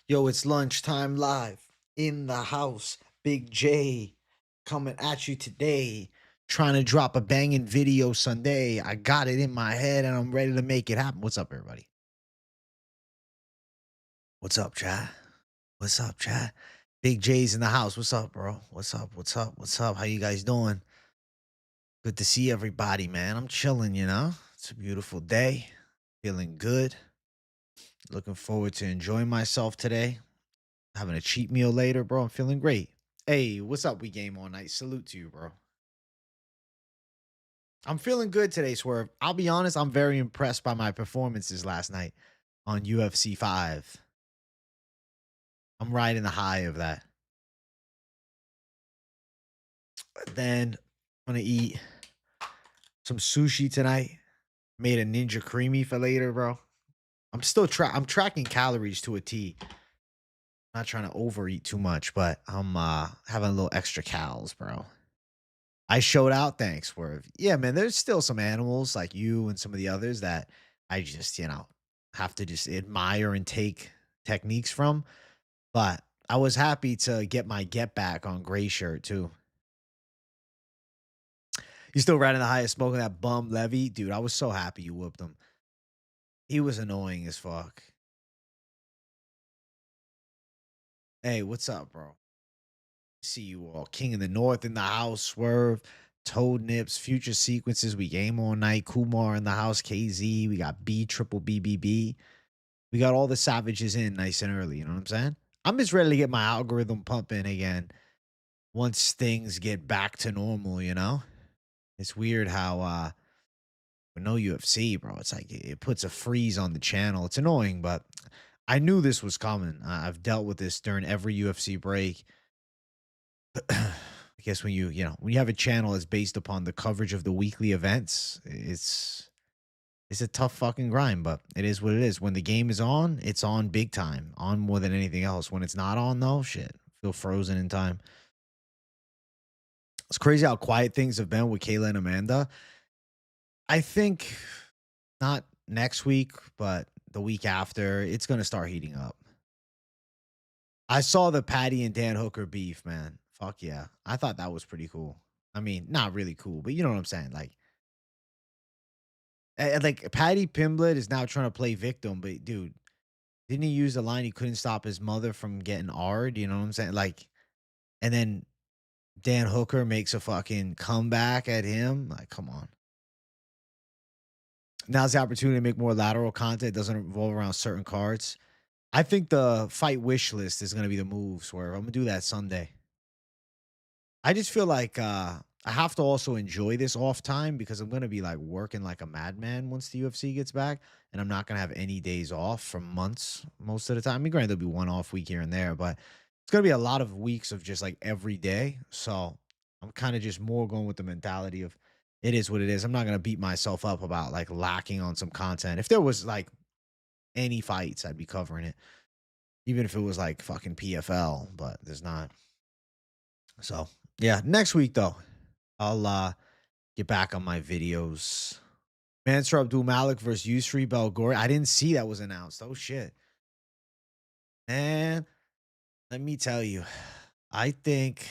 Yo, it's lunchtime live in the house. Big J coming at you today. Trying to drop a banging video Sunday. I got it in my head and I'm ready to make it happen. What's up, everybody? What's up, chat? What's up, chat? Big J's in the house. What's up, bro? What's up? What's up? What's up? How you guys doing? Good to see everybody, man. I'm chilling, you know? It's a beautiful day. Feeling good. Looking forward to enjoying myself today. Having a cheat meal later, bro. I'm feeling great. Hey, what's up? We game all night. Salute to you, bro. I'm feeling good today, Swerve. I'll be honest, I'm very impressed by my performances last night on UFC 5. I'm riding the high of that. Then I'm gonna eat some sushi tonight. Made a ninja creamy for later, bro. I'm tracking calories to a T. Not trying to overeat too much, but I'm having a little extra calories, bro. I showed out, thanks, Swerve. Yeah, man, there's still some animals like you and some of the others that I just, have to just admire and take techniques from. But I was happy to get my get back on Gray Shirt too. You still riding the highest smoking that bum Levy? Dude, I was so happy you whooped him. He was annoying as fuck. Hey, what's up, bro? See you all. King of the North in the house, Swerve, Toad Nips, Future Sequences. We game all night. Kumar in the house, KZ. We got B triple BBB. We got all the savages in nice and early. You know what I'm saying? I'm just ready to get my algorithm pumping again once things get back to normal, you know? It's weird how with no UFC, bro, it's like it puts a freeze on the channel. It's annoying, but I knew this was coming. I've dealt with this during every UFC break. I guess when when you have a channel that's based upon the coverage of the weekly events, it's a tough fucking grind, but it is what it is. When the game is on, it's on big time, on more than anything else. When it's not on, though, shit, feel frozen in time. It's crazy how quiet things have been with Kayla and Amanda. I think not next week, but the week after, it's going to start heating up. I saw the Patty and Dan Hooker beef, man. Fuck yeah. I thought that was pretty cool. I mean, not really cool, but you know what I'm saying? Like Patty Pimblett is now trying to play victim, but dude, didn't he use the line he couldn't stop his mother from getting ard? You know what I'm saying? Like, and then Dan Hooker makes a fucking comeback at him. Like, come on. Now's the opportunity to make more lateral content. It doesn't revolve around certain cards. I think the fight wish list is going to be the moves where I'm going to do that Sunday. I just feel like I have to also enjoy this off time because I'm going to be like working like a madman once the UFC gets back. And I'm not going to have any days off for months most of the time. I mean, granted, there'll be one off week here and there, but it's going to be a lot of weeks of just like every day. So I'm kind of just more going with the mentality of it is what it is. I'm not going to beat myself up about like lacking on some content. If there was like any fights, I'd be covering it, even if it was like fucking PFL, but there's not. So yeah, next week though, I'll get back on my videos. Mansur Abdul Malik versus Yusri Belgori. I didn't see that was announced. Oh shit. Man, let me tell you. I think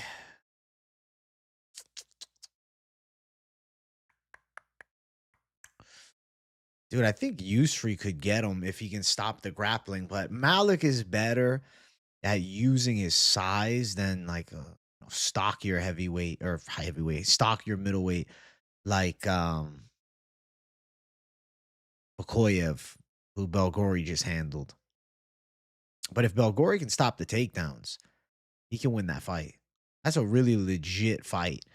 dude, I think Yusri could get him if he can stop the grappling, but Malik is better at using his size than like a stockier heavyweight or heavyweight, stockier middleweight like Okoyev, who Belgori just handled. But if Belgori can stop the takedowns, he can win that fight. That's a really legit fight.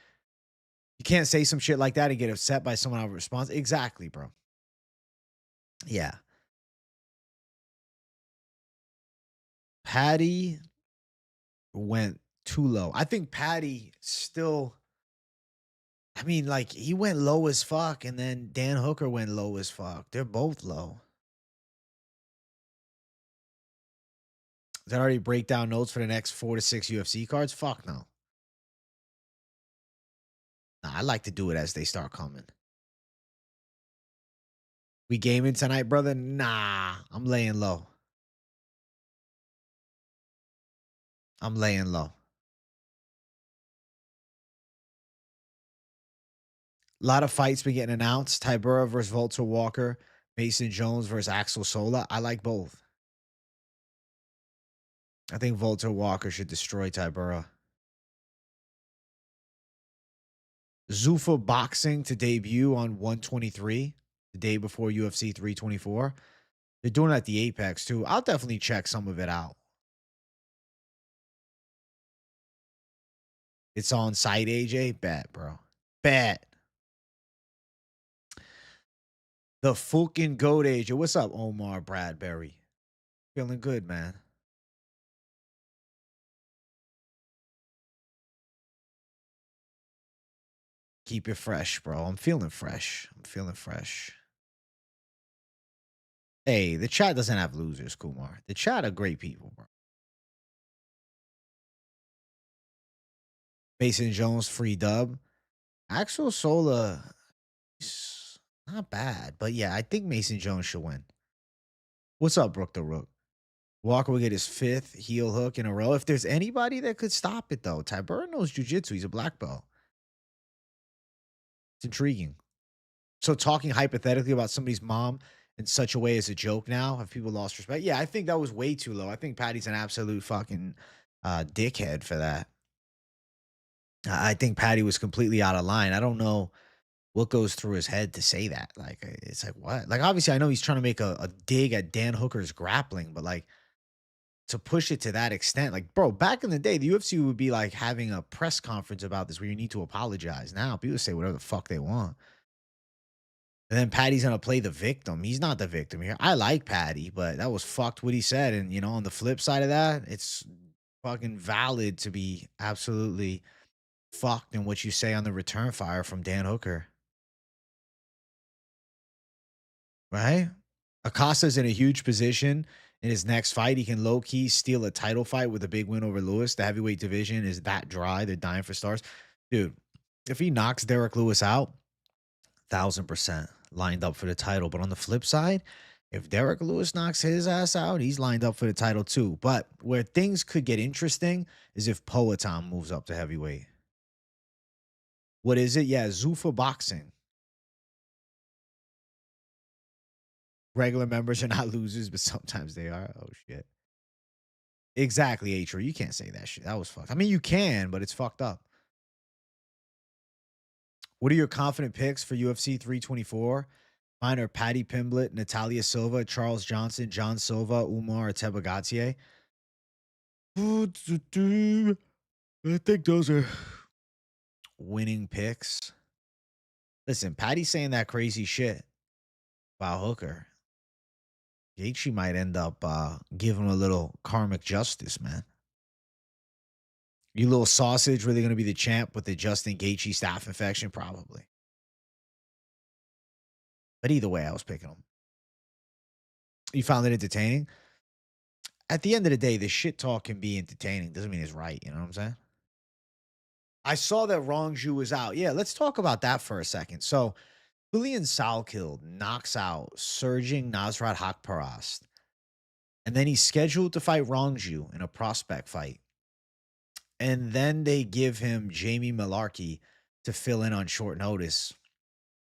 You can't say some shit like that and get upset by someone out of response. Exactly, bro. Yeah. Patty went too low. I think Patty still, I mean, like, he went low as fuck, and then Dan Hooker went low as fuck. They're both low. Does that already break down notes for the next 4 to 6 UFC cards? Fuck no. Nah, I like to do it as they start coming. We gaming tonight, brother? Nah, I'm laying low. I'm laying low. A lot of fights been getting announced. Tybura versus Volter Walker, Mason Jones versus Axel Sola. I like both. I think Volter Walker should destroy Tybura. Zuffa Boxing to debut on 123, the day before UFC 324. They're doing it at the Apex too. I'll definitely check some of it out. It's on site, AJ. Bet, bro. Bet. The fucking goat, AJ. What's up, Omar Bradbury? Feeling good, man. Keep it fresh, bro. I'm feeling fresh. I'm feeling fresh. Hey, the chat doesn't have losers, Kumar. The chat are great people, bro. Mason Jones, free dub. Axel Sola, not bad. But yeah, I think Mason Jones should win. What's up, Brook the Rook? Walker will get his 5th heel hook in a row. If there's anybody that could stop it, though, Tybura knows jiu-jitsu. He's a black belt. It's intriguing. So talking hypothetically about somebody's mom in such a way as a joke now, have people lost respect? Yeah, I think that was way too low. I think Patty's an absolute fucking dickhead for that. I think Patty was completely out of line. I don't know what goes through his head to say that. Like, it's like, what? Like, obviously, I know he's trying to make a dig at Dan Hooker's grappling, but like, to push it to that extent, like, bro, back in the day, the UFC would be like having a press conference about this where you need to apologize. Now, people say whatever the fuck they want. And then Patty's gonna play the victim. He's not the victim here. I like Patty, but that was fucked what he said. And you know, on the flip side of that, it's fucking valid to be absolutely fucked in what you say on the return fire from Dan Hooker. Right? Acosta's in a huge position in his next fight. He can low key steal a title fight with a big win over Lewis. The heavyweight division is that dry. They're dying for stars. Dude, if he knocks Derek Lewis out, 1000% lined up for the title. But on the flip side, if Derek Lewis knocks his ass out, he's lined up for the title too. But where things could get interesting is if Poatan moves up to heavyweight. What is it? Yeah, Zuffa Boxing. Regular members are not losers, but sometimes they are. Oh shit. Exactly, Atro. You can't say that shit. That was fucked. I mean, you can, but it's fucked up. What are your confident picks for UFC 324? Mine are Patty Pimblett, Natalia Silva, Charles Johnson, John Silva, Umar Tebagatier. I think those are winning picks. Listen, Patty's saying that crazy shit about Hooker. Gaethje might end up giving him a little karmic justice, man. You little sausage, really going to be the champ with the Justin Gaethje staph infection? Probably. But either way, I was picking him. You found it entertaining? At the end of the day, the shit talk can be entertaining. Doesn't mean it's right. You know what I'm saying? I saw that Rongju was out. Yeah, let's talk about that for a second. So, Julian Salkild knocks out surging Nasrat Hakparast. And then he's scheduled to fight Rongju in a prospect fight. And then they give him Jamie Malarkey to fill in on short notice.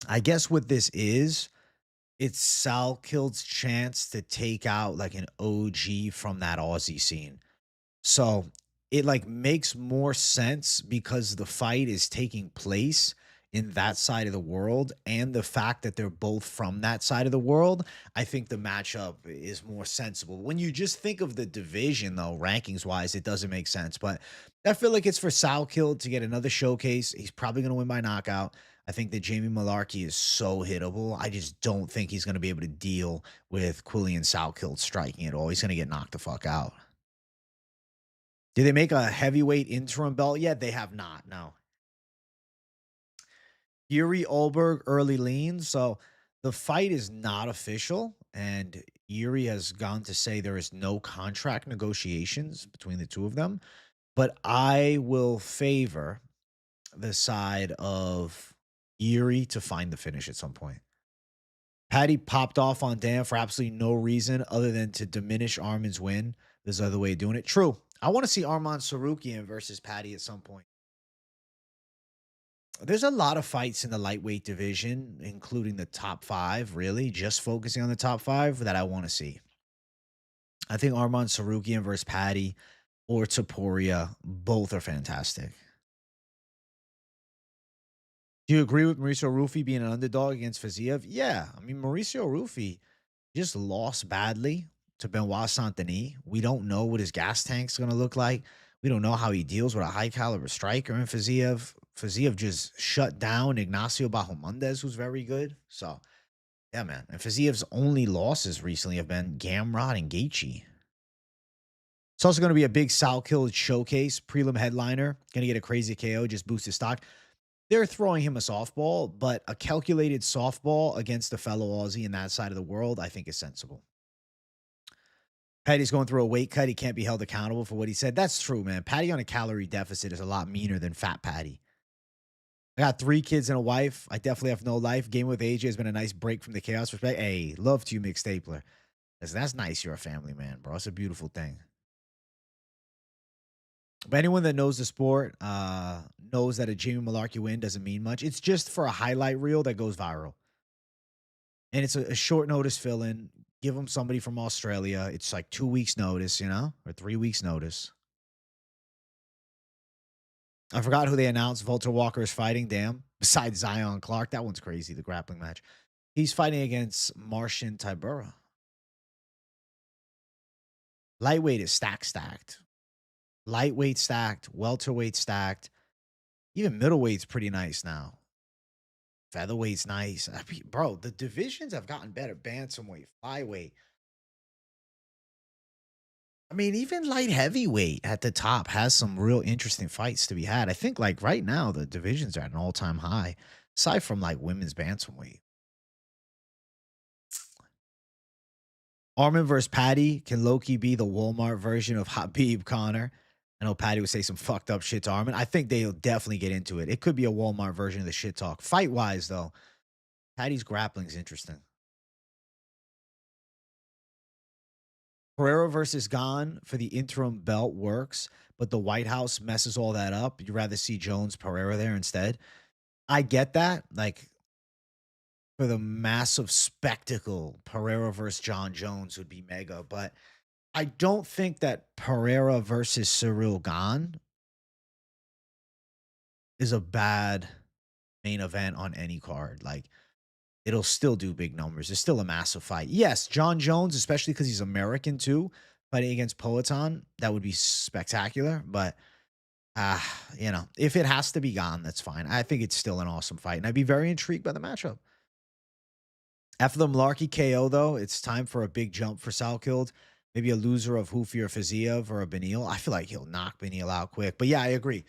I guess what this is, it's Salkild's chance to take out like an OG from that Aussie scene. So it like makes more sense because the fight is taking place in that side of the world, and the fact that they're both from that side of the world, I think the matchup is more sensible. When you just think of the division, though, rankings wise, it doesn't make sense. But I feel like it's for Salkild to get another showcase. He's probably going to win by knockout. I think that Jamie Malarkey is so hittable. I just don't think he's going to be able to deal with Quillian Salkild striking at all. He's going to get knocked the fuck out. Did they make a heavyweight interim belt yet? They have not. No. Yuri Olberg early lean. So the fight is not official, and Yuri has gone to say there is no contract negotiations between the two of them. But I will favor the side of Yuri to find the finish at some point. Patty popped off on Dan for absolutely no reason other than to diminish Armin's win. There's other way of doing it. True. I want to see Arman Sarukian versus Patty at some point. There's a lot of fights in the lightweight division, including the top five, really, just focusing on the top five that I want to see. I think Arman Sarukian versus Patty or Topuria, both are fantastic. Do you agree with Mauricio Rufy being an underdog against Fiziev? Yeah. I mean, Mauricio Rufy just lost badly to Benoit Saint-Denis. We don't know what his gas tank's going to look like. We don't know how he deals with a high caliber striker in Fiziev. Fiziev just shut down Ignacio Bahamondes, who's very good. So, yeah, man. And Fiziev's only losses recently have been Gamrot and Gaethje. It's also going to be a big Salkill showcase, prelim headliner. Going to get a crazy KO, just boost his stock. They're throwing him a softball, but a calculated softball against a fellow Aussie in that side of the world, I think is sensible. Patty's going through a weight cut. He can't be held accountable for what he said. That's true, man. Patty on a calorie deficit is a lot meaner than fat Patty. I got 3 kids and a wife. I definitely have no life. Game with AJ has been a nice break from the chaos respect. Hey, love to you, Mick Stapler. Listen, that's nice. You're a family man, bro. It's a beautiful thing. But anyone that knows the sport knows that a Jamie Malarkey win doesn't mean much. It's just for a highlight reel that goes viral. And it's a short notice fill in. Give them somebody from Australia. It's like 2 weeks notice, or 3 weeks notice. I forgot who they announced. Volter Walker is fighting. Damn. Besides Zion Clark. That one's crazy, the grappling match. He's fighting against Marcin Tybura. Lightweight is stacked. Lightweight stacked. Welterweight stacked. Even middleweight's pretty nice now. Featherweight's nice. I mean, bro, the divisions have gotten better. Bantamweight, flyweight. I mean, even light heavyweight at the top has some real interesting fights to be had. I think, like, right now, the divisions are at an all-time high, aside from, like, women's bantamweight. Armin versus Patty can Loki be the Walmart version of Habib Connor? I know Patty would say some fucked up shit to Armin. I think they'll definitely get into it. It could be a Walmart version of the shit talk. Fight-wise, though, Patty's grappling is interesting. Pereira versus Gane for the interim belt works, but the White House messes all that up. You'd rather see Jones Pereira there instead. I get that. Like, for the massive spectacle, Pereira versus John Jones would be mega, but I don't think that Pereira versus Cyril Gane is a bad main event on any card. Like, it'll still do big numbers. It's still a massive fight. Yes, John Jones, especially because he's American too, fighting against Poatan, that would be spectacular. But if it has to be gone, that's fine. I think it's still an awesome fight, and I'd be very intrigued by the matchup. After the Malarkey KO, though, it's time for a big jump for Salkild. Maybe a loser of Hoofy or Fiziev or a Benil. I feel like he'll knock Benil out quick. But yeah, I agree.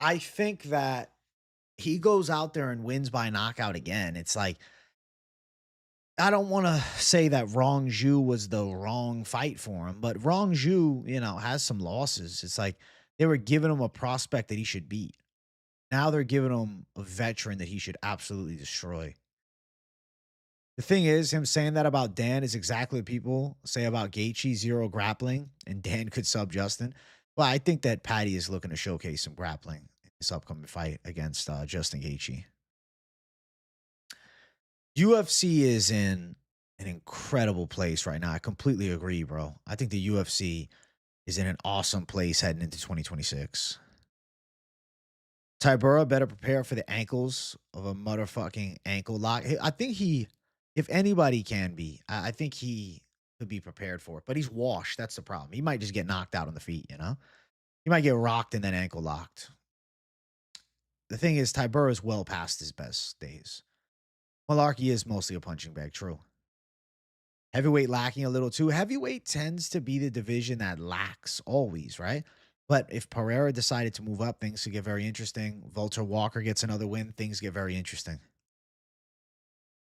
I think that he goes out there and wins by knockout again. It's like, I don't want to say that Rong Zhu was the wrong fight for him, but Rong Zhu, has some losses. It's like they were giving him a prospect that he should beat. Now they're giving him a veteran that he should absolutely destroy. The thing is, him saying that about Dan is exactly what people say about Gaethje, zero grappling, and Dan could sub Justin. Well, I think that Patty is looking to showcase some grappling in this upcoming fight against Justin Gaethje. UFC is in an incredible place right now. I completely agree, bro. I think the UFC is in an awesome place heading into 2026. Tybura better prepare for the ankles of a motherfucking ankle lock. I think if anybody can be, I think he could be prepared for it. But he's washed. That's the problem. He might just get knocked out on the feet, He might get rocked and then ankle locked. The thing is, Tybura is well past his best days. Malarkey is mostly a punching bag, true. Heavyweight lacking a little too. Heavyweight tends to be the division that lacks always, right? But if Pereira decided to move up, things could get very interesting. Volter Walker gets another win, things get very interesting.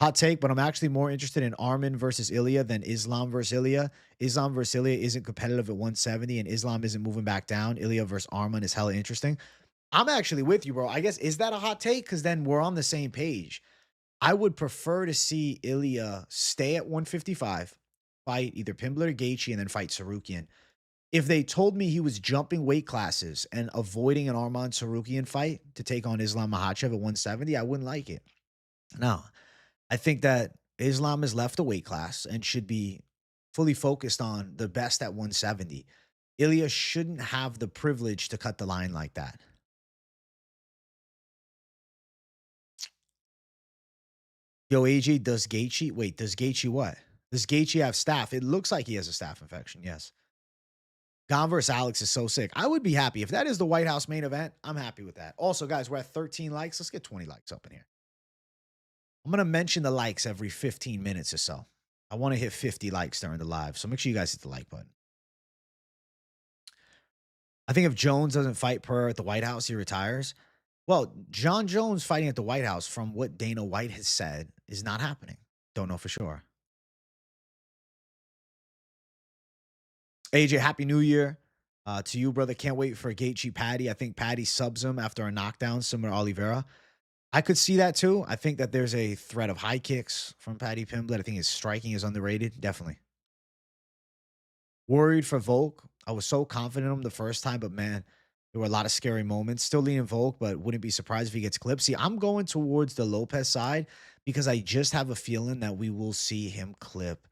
Hot take, but I'm actually more interested in Armin versus Ilya than Islam versus Ilya. Islam versus Ilya isn't competitive at 170, and Islam isn't moving back down. Ilya versus Armin is hella interesting. I'm actually with you, bro. I guess, is that a hot take? Because then we're on the same page. I would prefer to see Ilya stay at 155, fight either Pimbler or Gaethje, and then fight Sarukian. If they told me he was jumping weight classes and avoiding an Arman Sarukian fight to take on Islam Makhachev at 170, I wouldn't like it. No, I think that Islam has left a weight class and should be fully focused on the best at 170. Ilya shouldn't have the privilege to cut the line like that. Yo, AJ, does Gaethje wait? Does Gaethje what? Does Gaethje have staph? It looks like he has a staph infection. Yes. Gon versus Alex is so sick. I would be happy if that is the White House main event. I'm happy with that. Also, guys, we're at 13 likes. Let's get 20 likes up in here. I'm gonna mention the likes every 15 minutes or so. I want to hit 50 likes during the live, so make sure you guys hit the like button. I think if Jones doesn't fight Pereira at the White House, he retires. Well, John Jones fighting at the White House, from what Dana White has said, is not happening. Don't know for sure. AJ, Happy New Year to you, brother. Can't wait for Gaethje Patty. I think Patty subs him after a knockdown, similar to Oliveira. I could see that too. I think that there's a threat of high kicks from Patty Pimblett. I think his striking is underrated. Definitely. Worried for Volk. I was so confident in him the first time, but man, there were a lot of scary moments. Still leaning Volk, but wouldn't be surprised if he gets clipped. See, I'm going towards the Lopez side because I just have a feeling that we will see him clip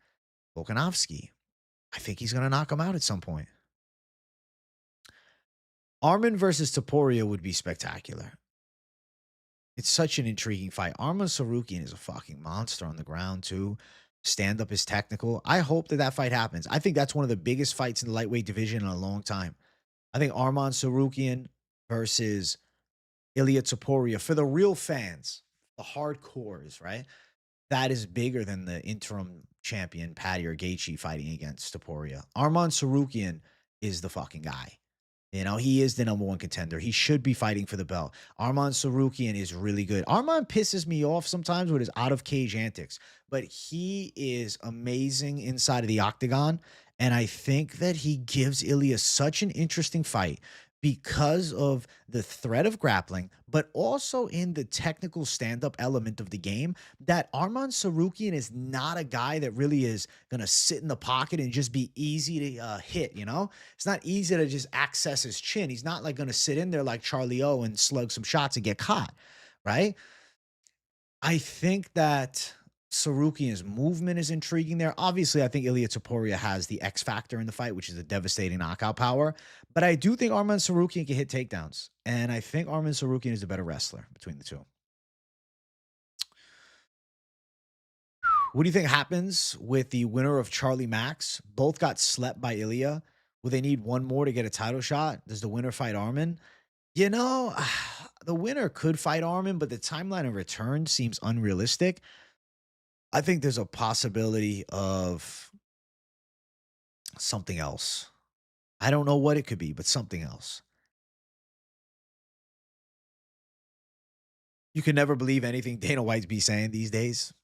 Volkanovski. I think he's going to knock him out at some point. Arman versus Topuria would be spectacular. It's such an intriguing fight. Arman Sarukian is a fucking monster on the ground, too. Stand up is technical. I hope that that fight happens. I think that's one of the biggest fights in the lightweight division in a long time. I think Arman Sarukian versus Ilia Topuria, for the real fans, the hardcores, right? That is bigger than the interim champion Patty or Gaethje fighting against Topuria. Arman Sarukian is the fucking guy. You know, he is the number one contender. He should be fighting for the belt. Arman Sarukian is really good. Arman pisses me off sometimes with his out of cage antics, but he is amazing inside of the octagon. And I think that he gives Ilya such an interesting fight because of the threat of grappling, but also in the technical stand-up element of the game, that Arman Sarukian is not a guy that really is going to sit in the pocket and just be easy to hit, you know? It's not easy to just access his chin. He's not like going to sit in there like Charlie O and slug some shots and get caught, right? I think that Sarukian's movement is intriguing there. Obviously, I think Ilia Topuria has the X factor in the fight, which is a devastating knockout power. But I do think Arman Sarukian can hit takedowns. And I think Arman Sarukian is the better wrestler between the two. What do you think happens with the winner of Charlie Max? Both got slept by Ilya. Will they need one more to get a title shot? Does the winner fight Arman? You know, the winner could fight Arman, but the timeline of return seems unrealistic. I think there's a possibility of something else. I don't know what it could be, but something else. You can never believe anything Dana White's be saying these days.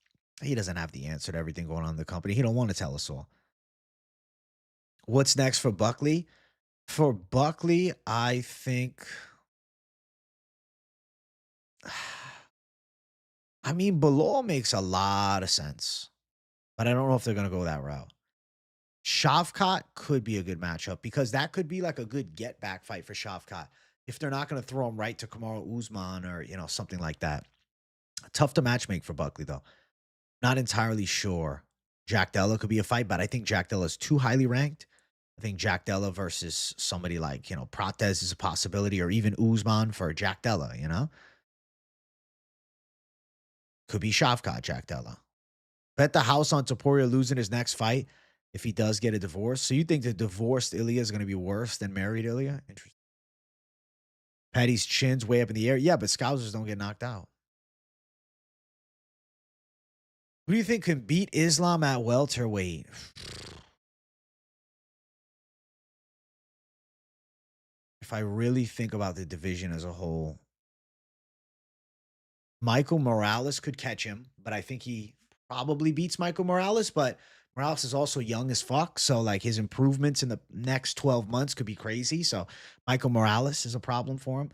He doesn't have the answer to everything going on in the company. He don't want to tell us all. What's next for Buckley? For Buckley, I think I mean, Bilal makes a lot of sense, but I don't know if they're going to go that route. Shavkat could be a good matchup because that could be like a good get back fight for Shavkat if they're not going to throw him right to Kamaru Usman or, you know, something like that. Tough to matchmake for Buckley, though. Not entirely sure. Jack Della could be a fight, but I think Jack Della is too highly ranked. I think Jack Della versus somebody like, you know, Prates is a possibility, or even Usman for Jack Della, you know? Could be Shavkat, Jack Della. Bet the house on Topuria losing his next fight if he does get a divorce. So you think the divorced Ilya is going to be worse than married Ilya? Interesting. Patty's chin's way up in the air. Yeah, but Scousers don't get knocked out. Who do you think can beat Islam at welterweight? If I really think about the division as a whole, Michael Morales could catch him, but I think he probably beats Michael Morales. But Morales is also young as fuck. So, like, his improvements in the next 12 months could be crazy. So, Michael Morales is a problem for him.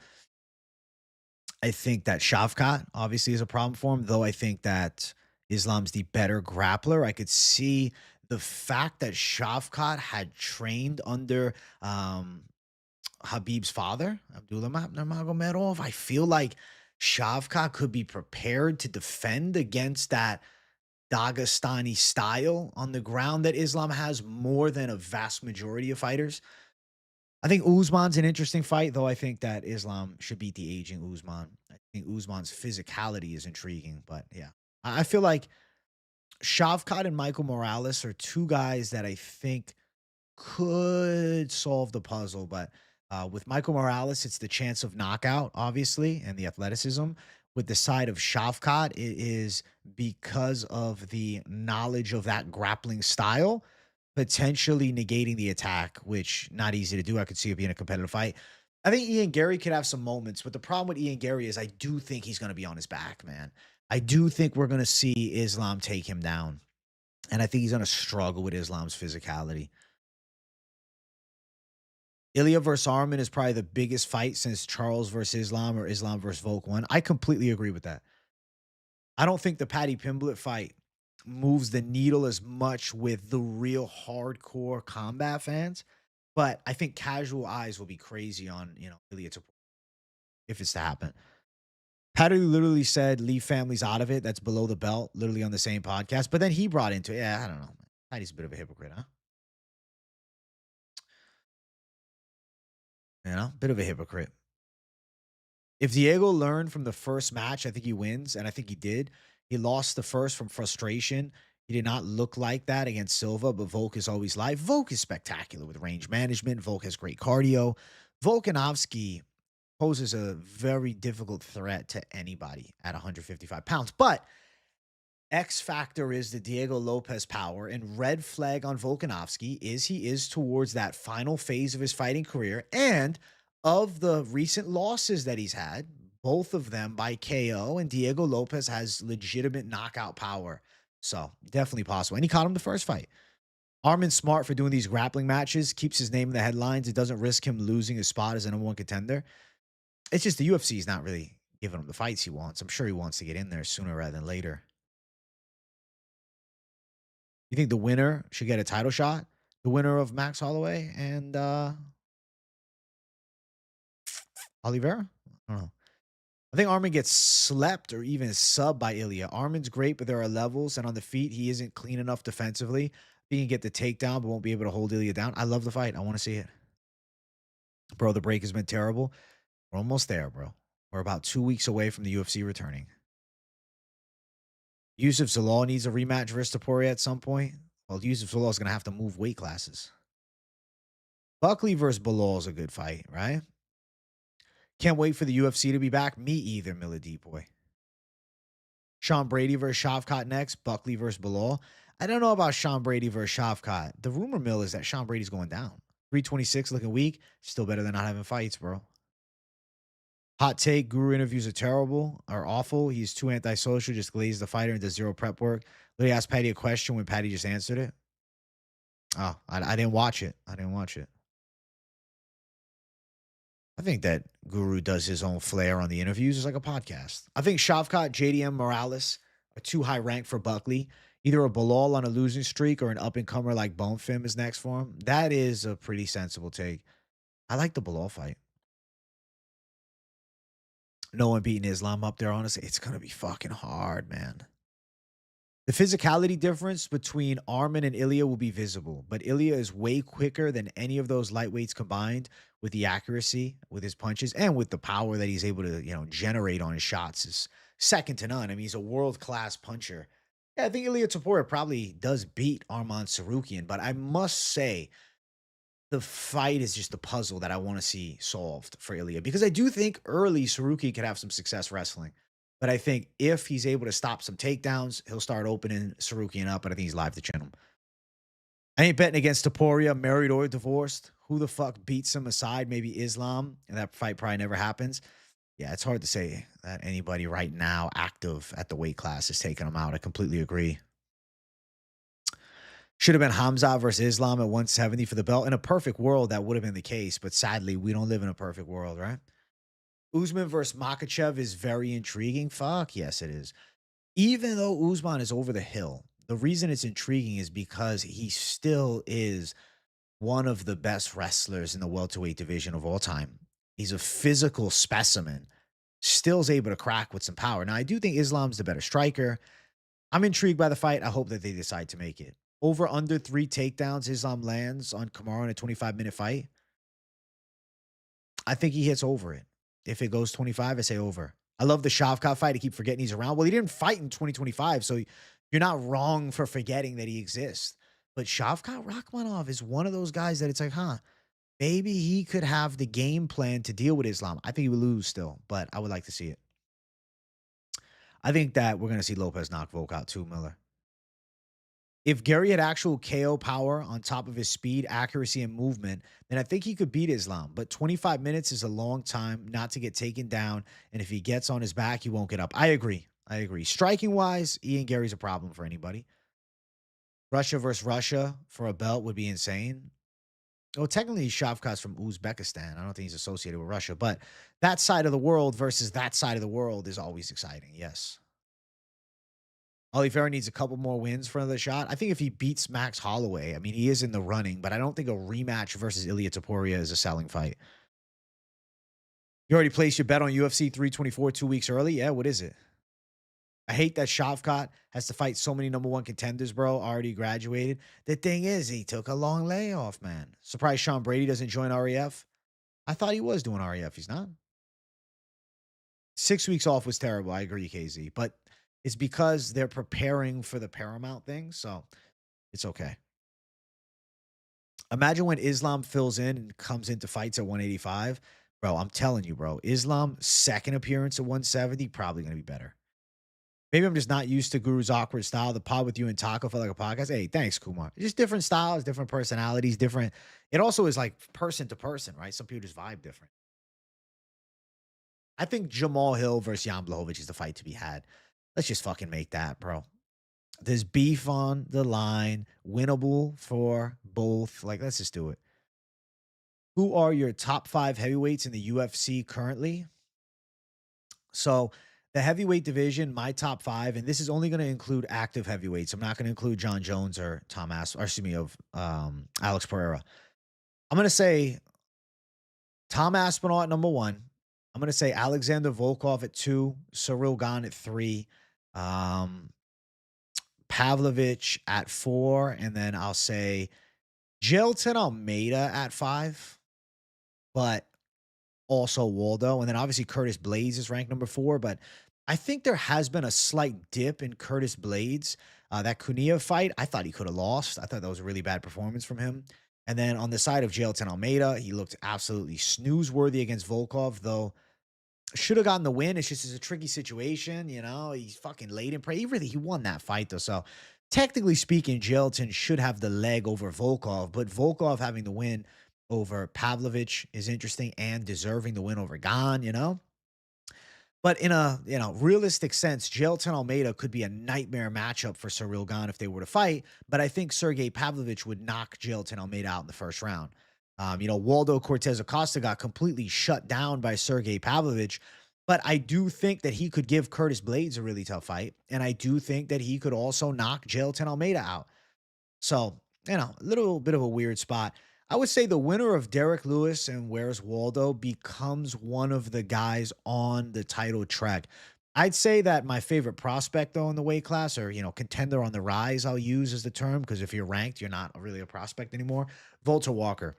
I think that Shavkat obviously is a problem for him, though I think that Islam's the better grappler. I could see the fact that Shavkat had trained under Habib's father, Abdullah Nurmagomedov, I feel like Shavkat could be prepared to defend against that Dagestani style on the ground that Islam has more than a vast majority of fighters. I think Usman's an interesting fight, though I think that Islam should beat the aging Usman. I think Usman's physicality is intriguing, but yeah. I feel like Shavkat and Michael Morales are two guys that I think could solve the puzzle, but with Michael Morales, it's the chance of knockout, obviously, and the athleticism. With the side of Shavkat, it is because of the knowledge of that grappling style, potentially negating the attack, which not easy to do. I could see it being a competitive fight. I think Ian Gary could have some moments, but the problem with Ian Gary is I do think he's going to be on his back, man. I do think we're going to see Islam take him down, and I think he's going to struggle with Islam's physicality. Ilya versus Arman is probably the biggest fight since Charles versus Islam or Islam versus Volk one. I completely agree with that. I don't think the Paddy Pimblett fight moves the needle as much with the real hardcore combat fans, but I think casual eyes will be crazy on, Ilya Topuria if it's to happen. Paddy literally said, leave families out of it. That's below the belt, literally on the same podcast. But then he brought into it. Yeah, I don't know. Paddy's a bit of a hypocrite, huh? Bit of a hypocrite. If Diego learned from the first match, I think he wins, and I think he did. He lost the first from frustration. He did not look like that against Silva, but Volk is always live. Volk is spectacular with range management. Volk has great cardio. Volkanovski poses a very difficult threat to anybody at 155 pounds. But X factor is the Diego Lopez power, and red flag on Volkanovski is he is towards that final phase of his fighting career. And of the recent losses that he's had, both of them by KO, and Diego Lopez has legitimate knockout power. So definitely possible. And he caught him the first fight. Armin's smart for doing these grappling matches, keeps his name in the headlines. It doesn't risk him losing his spot as a number one contender. It's just the UFC is not really giving him the fights he wants. I'm sure he wants to get in there sooner rather than later. You think the winner should get a title shot? The winner of Max Holloway and Oliveira? I don't know. I think Armin gets slept or even subbed by Ilya. Armin's great, but there are levels, and on the feet, he isn't clean enough defensively. He can get the takedown, but won't be able to hold Ilya down. I love the fight. I want to see it. Bro, the break has been terrible. We're almost there, bro. We're about 2 weeks away from the UFC returning. Yusuf Zalal needs a rematch versus Topuria at some point. Well, Yusuf Zalal is going to have to move weight classes. Buckley versus Bilal is a good fight, right? Can't wait for the UFC to be back. Me either, Miller D boy. Sean Brady versus Shavkat next. Buckley versus Bilal. I don't know about Sean Brady versus Shavkat. The rumor mill is that Sean Brady's going down. 326 looking weak. Still better than not having fights, bro. Hot take, Guru interviews are terrible or awful. He's too antisocial, just glazes the fighter and does zero prep work. Literally asked Patty a question when Patty just answered it. Oh, I didn't watch it. I didn't watch it. I think that Guru does his own flair on the interviews. It's like a podcast. I think Shavkat, JDM, Morales are too high ranked for Buckley. Either a Bilal on a losing streak or an up-and-comer like Bonefim is next for him. That is a pretty sensible take. I like the Bilal fight. No one beating Islam up there, honestly. It's going to be fucking hard, man. The physicality difference between Arman and Ilya will be visible, but Ilya is way quicker than any of those lightweights combined with the accuracy, with his punches, and with the power that he's able to, generate on his shots is second to none. I mean, he's a world-class puncher. Yeah, I think Ilya Topuria probably does beat Arman Sarukian, but I must say the fight is just the puzzle that I want to see solved for Ilya, because I do think early Sarukian could have some success wrestling. But I think if he's able to stop some takedowns, he'll start opening Sarukian up, and I think he's live to chin him. I ain't betting against Topuria, married or divorced. Who the fuck beats him aside? Maybe Islam, and that fight probably never happens. Yeah, it's hard to say that anybody right now active at the weight class is taking him out. I completely agree. Should have been Hamza versus Islam at 170 for the belt. In a perfect world, that would have been the case, but sadly, we don't live in a perfect world, right? Usman versus Makhachev is very intriguing. Fuck, yes, it is. Even though Usman is over the hill, The reason it's intriguing is because he still is one of the best wrestlers in the welterweight division of all time. He's a physical specimen, still is able to crack with some power. Now, I do think Islam's the better striker. I'm intrigued by the fight. I hope that they decide to make it. Over under 3 takedowns Islam lands on Kamaru in a 25-minute fight. I think he hits over it. If it goes 25, I say over. I love the Shavkat fight. I keep forgetting he's around. Well, he didn't fight in 2025, so you're not wrong for forgetting that he exists. But Shavkat Rakhmonov is one of those guys that it's like, huh, maybe he could have the game plan to deal with Islam. I think he would lose still, but I would like to see it. I think that we're going to see Lopez knock Volk out too, Miller. If Gary had actual KO power on top of his speed, accuracy, and movement, then I think he could beat Islam. But 25 minutes is a long time not to get taken down. And if he gets on his back, he won't get up. I agree. I agree. Striking wise, Ian Gary's a problem for anybody. Russia versus Russia for a belt would be insane. Well, technically, Shavkat's from Uzbekistan. I don't think he's associated with Russia, but that side of the world versus that side of the world is always exciting. Yes. Oliveira needs a couple more wins for another shot. I think if he beats Max Holloway, I mean, he is in the running, but I don't think a rematch versus Ilia Topuria is a selling fight. You already placed your bet on UFC 324 2 weeks early? Yeah, what is it? I hate that Shavkat has to fight so many number one contenders, bro. Already graduated. The thing is, he took a long layoff, man. Surprised Sean Brady doesn't join REF. I thought he was doing REF. He's not. 6 weeks off was terrible. I agree, KZ. But it's because they're preparing for the Paramount thing. So it's okay. Imagine when Islam fills in and comes into fights at 185. Bro, I'm telling you, bro. Islam's second appearance at 170, probably going to be better. Maybe I'm just not used to Guru's awkward style. The pod with you and Taco felt like a podcast. Hey, thanks, Kumar. Just different styles, different personalities, different. It also is like person to person, right? Some people just vibe different. I think Jamal Hill versus Jan Blachowicz is the fight to be had. Let's just fucking make that, bro. There's beef on the line, winnable for both. Like, let's just do it. Who are your top 5 heavyweights in the UFC currently? So, the heavyweight division, my top 5, and this is only going to include active heavyweights. I'm not going to include John Jones or Alex Pereira. I'm going to say Tom Aspinall at number 1. I'm going to say Alexander Volkov at 2, Cyril Gane at 3, Pavlovich at 4, and then I'll say Jailton Almeida at 5, but also Waldo. And then obviously Curtis Blades is ranked number 4, but I think there has been a slight dip in Curtis Blades. That Cunha fight, I thought he could have lost. I thought that was a really bad performance from him. And then on the side of Jailton Almeida, he looked absolutely snooze-worthy against Volkov, though should have gotten the win. It's a tricky situation, you know. He's fucking late in prey. He won that fight, though. So technically speaking, Jailton should have the leg over Volkov, but Volkov having the win over Pavlovich is interesting and deserving the win over Gane, you know. But in a realistic sense, Jailton Almeida could be a nightmare matchup for Cyril Gane if they were to fight. But I think Sergey Pavlovich would knock Jailton Almeida out in the first round. Waldo Cortez Acosta got completely shut down by Sergey Pavlovich. But I do think that he could give Curtis Blades a really tough fight. And I do think that he could also knock Jailton Almeida out. So, a little bit of a weird spot. I would say the winner of Derek Lewis and Where's Waldo becomes one of the guys on the title track. I'd say that my favorite prospect, though, in the weight class, or, contender on the rise, I'll use as the term, because if you're ranked, you're not really a prospect anymore. Volter Walker.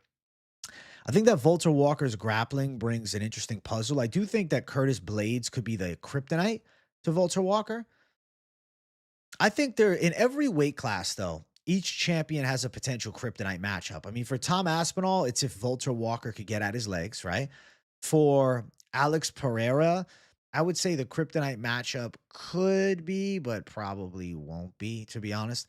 I think that Volter Walker's grappling brings an interesting puzzle. I do think that Curtis Blades could be the kryptonite to Volter Walker. I think in every weight class, though, each champion has a potential kryptonite matchup. I mean, for Tom Aspinall, it's if Volter Walker could get at his legs, right? For Alex Pereira, I would say the kryptonite matchup could be, but probably won't be, to be honest.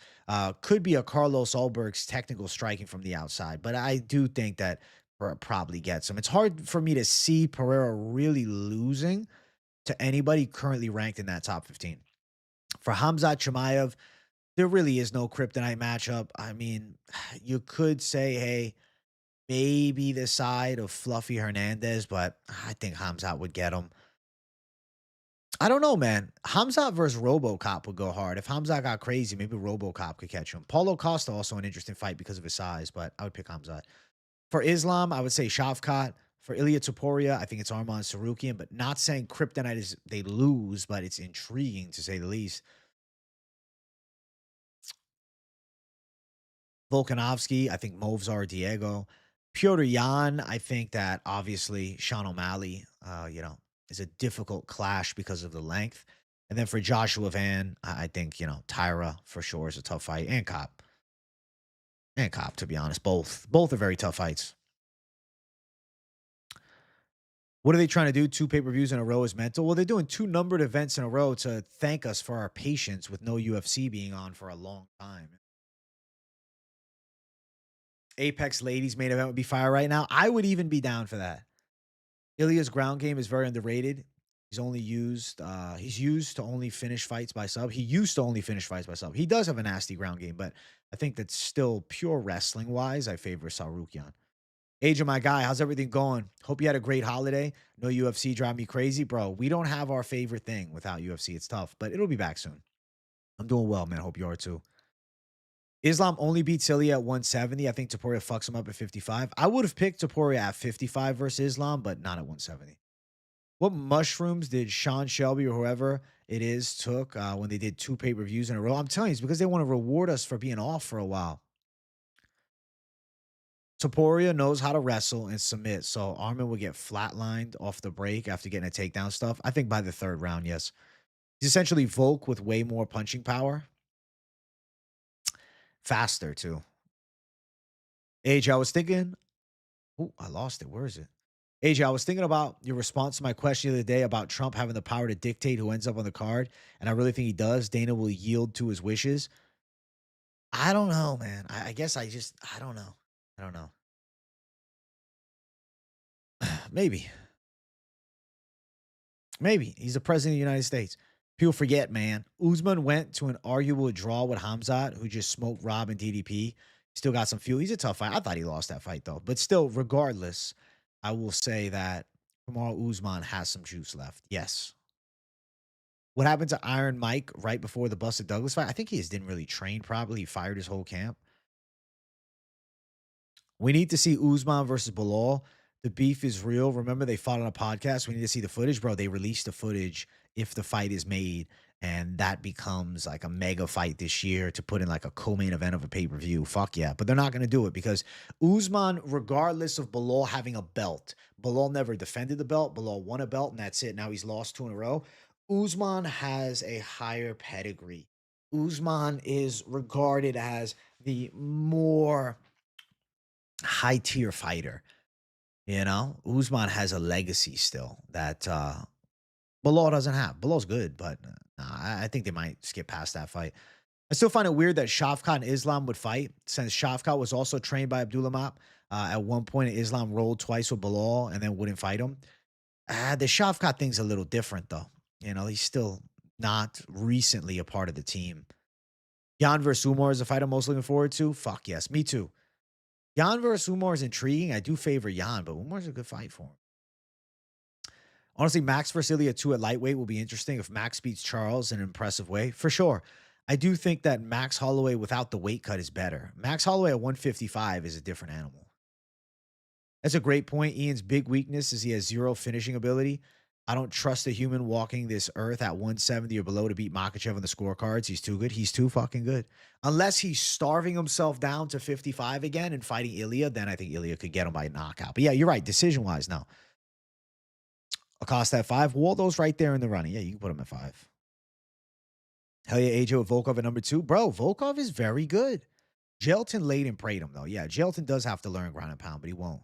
Could be a Carlos Ulberg's technical striking from the outside, but I do think that Pereira probably gets him. It's hard for me to see Pereira really losing to anybody currently ranked in that top 15. For Khamzat Chimaev, there really is no kryptonite matchup. I mean, you could say, hey, maybe the side of Fluffy Hernandez, but I think Khamzat would get him. I don't know, man. Hamzat versus RoboCop would go hard. If Hamzat got crazy, maybe RoboCop could catch him. Paulo Costa also an interesting fight because of his size, but I would pick Hamzat. For Islam, I would say Shavkat. For Ilya Topuria, I think it's Arman Sarukian, but not saying Kryptonite is they lose, but it's intriguing to say the least. Volkanovski, I think Movsar Diego. Piotr Jan, I think that obviously Sean O'Malley, is a difficult clash because of the length. And then for Joshua Van, I think, Tyra for sure is a tough fight. And Cop. And Cop, to be honest. Both are very tough fights. What are they trying to do? Two pay-per-views in a row is mental. Well, they're doing two numbered events in a row to thank us for our patience with no UFC being on for a long time. Apex Ladies main event would be fire right now. I would even be down for that. Ilya's ground game is very underrated. He's used to only finish fights by sub. He used to only finish fights by sub. He does have a nasty ground game, but I think that's still pure wrestling wise. I favor Sarukian. Age of my guy, how's everything going? Hope you had a great holiday. No UFC drive me crazy, bro. We don't have our favorite thing without UFC. It's tough, but it'll be back soon. I'm doing well, man. Hope you are too. Islam only beats Ilya at 170. I think Topuria fucks him up at 55. I would have picked Topuria at 55 versus Islam, but not at 170. What mushrooms did Sean Shelby or whoever it is took when they did two pay-per-views in a row? I'm telling you, it's because they want to reward us for being off for a while. Topuria knows how to wrestle and submit, so Armin would get flatlined off the break after getting a takedown stuff. I think by the third round, yes. He's essentially Volk with way more punching power. Faster, too. AJ, I was thinking. Oh, I lost it. Where is it? AJ, I was thinking about your response to my question the other day about Trump having the power to dictate who ends up on the card, and I really think he does. Dana will yield to his wishes. I don't know, man. I guess I don't know. I don't know. Maybe. Maybe. He's the president of the United States. People forget, man. Usman went to an arguable draw with Hamzat, who just smoked Rob and DDP. Still got some fuel. He's a tough fight. I thought he lost that fight, though. But still, regardless, I will say that Kamaru Usman has some juice left. Yes. What happened to Iron Mike right before the Busted Douglas fight? I think he just didn't really train properly. He fired his whole camp. We need to see Usman versus Bilal. The beef is real. Remember, they fought on a podcast. We need to see the footage, bro. They released the footage if the fight is made, and that becomes like a mega fight this year to put in like a co-main event of a pay-per-view. Fuck yeah. But they're not going to do it because Usman, regardless of Bilal having a belt, Bilal never defended the belt. Bilal won a belt, and that's it. Now he's lost two in a row. Usman has a higher pedigree. Usman is regarded as the more high tier fighter. Usman has a legacy still that Bilal doesn't have. Bilal's good, but I think they might skip past that fight. I still find it weird that Shavkat and Islam would fight since Shavkat was also trained by Abdullah Map. At one point, Islam rolled twice with Bilal and then wouldn't fight him. The Shavkat thing's a little different, though. He's still not recently a part of the team. Jan versus Umar is a fight I'm most looking forward to. Fuck yes, me too. Jan versus Umar is intriguing. I do favor Jan, but Umar's a good fight for him. Honestly, Max versus Ilya 2 at lightweight will be interesting if Max beats Charles in an impressive way. For sure. I do think that Max Holloway without the weight cut is better. Max Holloway at 155 is a different animal. That's a great point. Ian's big weakness is he has zero finishing ability. I don't trust a human walking this earth at 170 or below to beat Makachev on the scorecards. He's too good. He's too fucking good. Unless he's starving himself down to 55 again and fighting Ilya, then I think Ilya could get him by knockout. But yeah, you're right. Decision-wise, no. Acosta at 5. Waldo's right there in the running. Yeah, you can put him at 5. Hell yeah, AJ with Volkov at number 2. Bro, Volkov is very good. Jelton laid and prayed him, though. Yeah, Jelton does have to learn ground and pound, but he won't.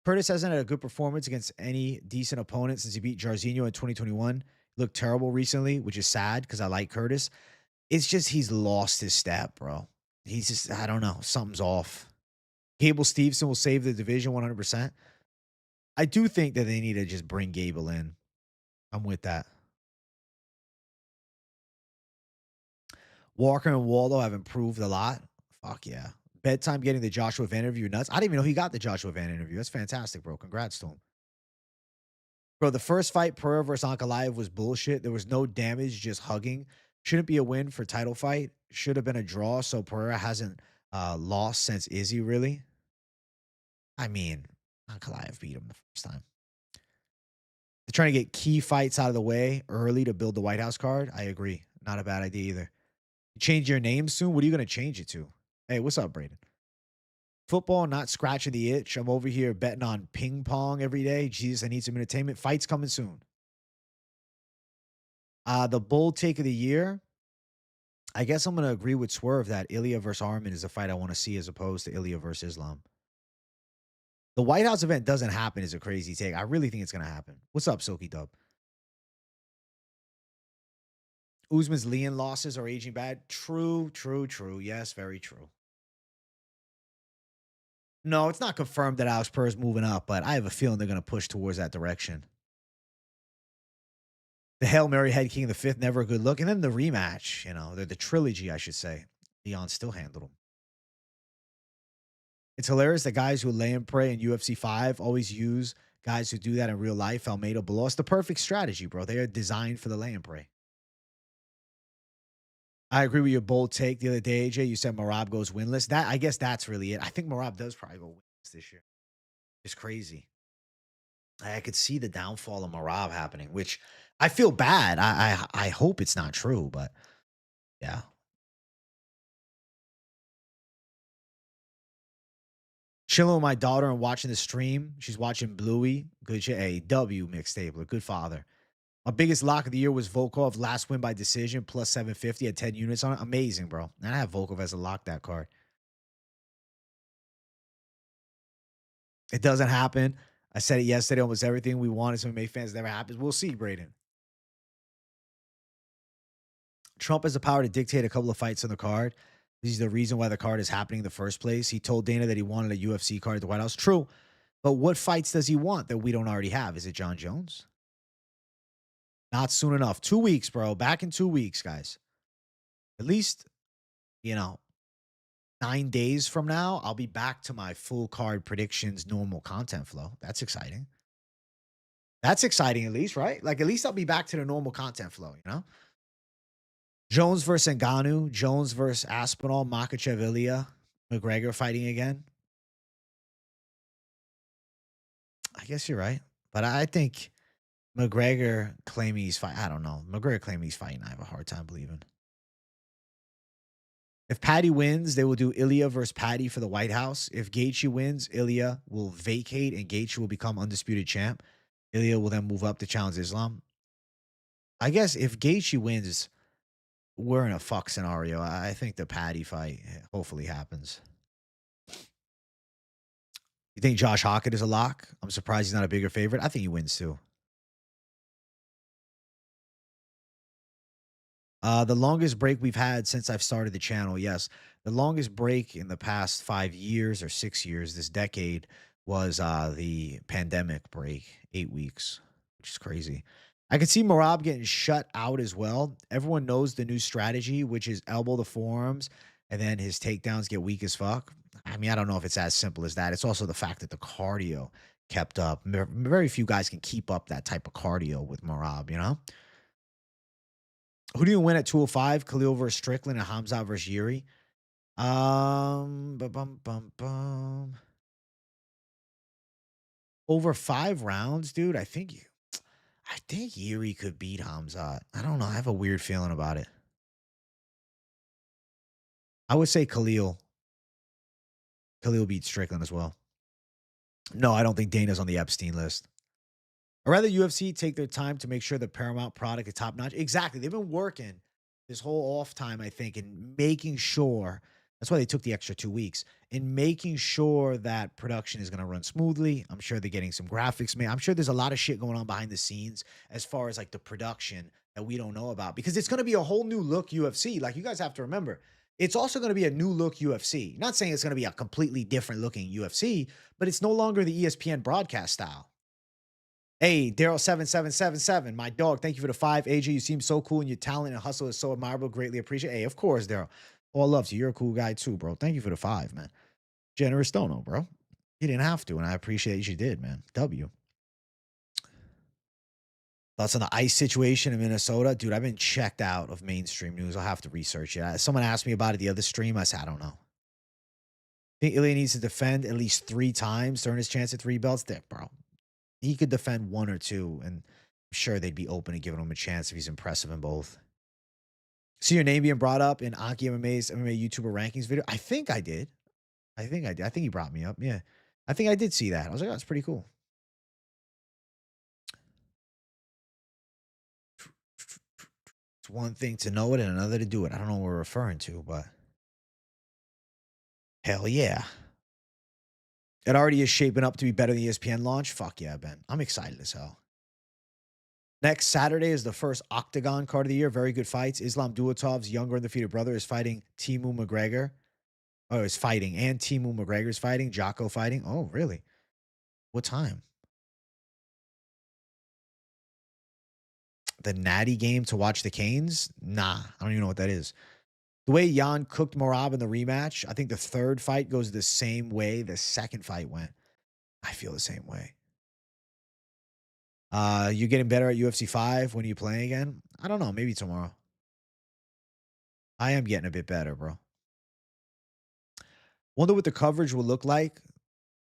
Curtis hasn't had a good performance against any decent opponent since he beat Jairzinho in 2021. He looked terrible recently, which is sad because I like Curtis. It's just he's lost his step, bro. He's just, I don't know. Something's off. Gable Stevenson will save the division 100%. I do think that they need to just bring Gable in. I'm with that. Walker and Waldo have improved a lot. Fuck yeah. Bedtime getting the Joshua Van interview nuts. I didn't even know he got the Joshua Van interview. That's fantastic, bro. Congrats to him. Bro, the first fight, Pereira versus Ankalaev, was bullshit. There was no damage, just hugging. Shouldn't be a win for title fight. Should have been a draw. So Pereira hasn't lost since Izzy, really. I mean, Ankalaev beat him the first time. They're trying to get key fights out of the way early to build the White House card. I agree. Not a bad idea either. You change your name soon? What are you going to change it to? Hey, what's up, Braden? Football, not scratching the itch. I'm over here betting on ping pong every day. Jesus, I need some entertainment. Fights coming soon. The bold take of the year. I guess I'm going to agree with Swerve that Ilya versus Armin is a fight I want to see as opposed to Ilya versus Islam. The White House event doesn't happen is a crazy take. I really think it's going to happen. What's up, Silky Dub? Usman's Leon losses are aging bad. True, true, true. Yes, very true. No, it's not confirmed that Alex Purr is moving up, but I have a feeling they're going to push towards that direction. The Hail Mary head king of the fifth, never a good look. And then the rematch, the trilogy, I should say. Leon still handled him. It's hilarious that guys who lay and pray in UFC 5 always use guys who do that in real life. Almeida below. It's the perfect strategy, bro. They are designed for the lay and pray. I agree with your bold take the other day, AJ. You said Marab goes winless. I guess that's really it. I think Marab does probably go winless this year. It's crazy. I could see the downfall of Marab happening, which I feel bad. I hope it's not true, but yeah. Chilling with my daughter and watching the stream. She's watching Bluey. Good shit. Hey, W mixtape. Good father. My biggest lock of the year was Volkov. Last win by decision, plus 750 at 10 units on it. Amazing, bro. And I have Volkov as a lock that card. It doesn't happen. I said it yesterday. Almost everything we want as MMA fans never happens. We'll see, Braden. Trump has the power to dictate a couple of fights on the card. This is the reason why the card is happening in the first place. He told Dana that he wanted a UFC card at the White House. True. But what fights does he want that we don't already have? Is it John Jones? Not soon enough. 2 weeks, bro. Back in 2 weeks, guys. At least, you know, 9 days from now, I'll be back to my full card predictions, normal content flow. That's exciting. That's exciting, at least, right? Like, at least I'll be back to the normal content flow, Jones versus Ngannou, Jones versus Aspinall, Makhachev, Ilya, McGregor fighting again. I guess you're right. But I think McGregor claiming he's fighting. I don't know. McGregor claiming he's fighting. I have a hard time believing. If Patty wins, they will do Ilya versus Patty for the White House. If Gaethje wins, Ilya will vacate and Gaethje will become undisputed champ. Ilya will then move up to challenge Islam. I guess if Gaethje wins, we're in a fuck scenario. I think the Patty fight hopefully happens. You think Josh Hockett is a lock? I'm surprised he's not a bigger favorite. I think he wins too. The longest break we've had since I've started the channel. Yes. The longest break in the past 5 years or 6 years, this decade, was the pandemic break, 8 weeks, which is crazy. I could see Marab getting shut out as well. Everyone knows the new strategy, which is elbow the forearms, and then his takedowns get weak as fuck. I mean, I don't know if it's as simple as that. It's also the fact that the cardio kept up. Very few guys can keep up that type of cardio with Marab. Who do you win at 205? Khalil versus Strickland and Hamza versus Yuri. Over 5 rounds, dude. I think Yuri could beat Hamza. I don't know. I have a weird feeling about it. I would say Khalil. Khalil beats Strickland as well. No, I don't think Dana's on the Epstein list. I'd rather UFC take their time to make sure the Paramount product is top notch. Exactly. They've been working this whole off time, I think, and making sure. That's why they took the extra 2 weeks in making sure that production is going to run smoothly. I'm sure they're getting some graphics made. I'm sure there's a lot of shit going on behind the scenes as far as like the production that we don't know about because it's going to be a whole new look UFC. Like you guys have to remember, it's also going to be a new look UFC. Not saying it's going to be a completely different looking UFC, but it's no longer the ESPN broadcast style. Hey, Daryl7777, my dog. Thank you for the 5. AJ, you seem so cool and your talent and hustle is so admirable. Greatly appreciate. Hey, of course, Daryl. All love to you. You're a cool guy too, bro. Thank you for the 5, man. Generous dono, bro. You didn't have to, and I appreciate you did, man. W. Thoughts on the ice situation in Minnesota? Dude, I've been checked out of mainstream news. I'll have to research it. Someone asked me about it the other stream. I said, I don't know. I think Ilya needs to defend at least 3 times during his chance at 3 belts. There, bro. He could defend 1 or 2, and I'm sure they'd be open to giving him a chance if he's impressive in both. See your name being brought up in Aki MMA's MMA YouTuber rankings video? I think I did. I think I did. I think he brought me up. Yeah. I think I did see that. I was like, oh, that's pretty cool. It's one thing to know it and another to do it. I don't know what we're referring to, but hell yeah. It already is shaping up to be better than the ESPN launch. Fuck yeah, Ben. I'm excited as hell. Next Saturday is the first Octagon card of the year. Very good fights. Islam Duatov's younger undefeated brother is fighting Timu McGregor. Oh, is fighting. And Timu McGregor is fighting. Jocko fighting. Oh, really? What time? The Natty game to watch the Canes? Nah, I don't even know what that is. The way Jan cooked Morab in the rematch, I think the third fight goes the same way the second fight went. I feel the same way. You getting better at UFC 5? When are you playing again? I don't know. Maybe tomorrow. I am getting a bit better, bro. Wonder what the coverage will look like.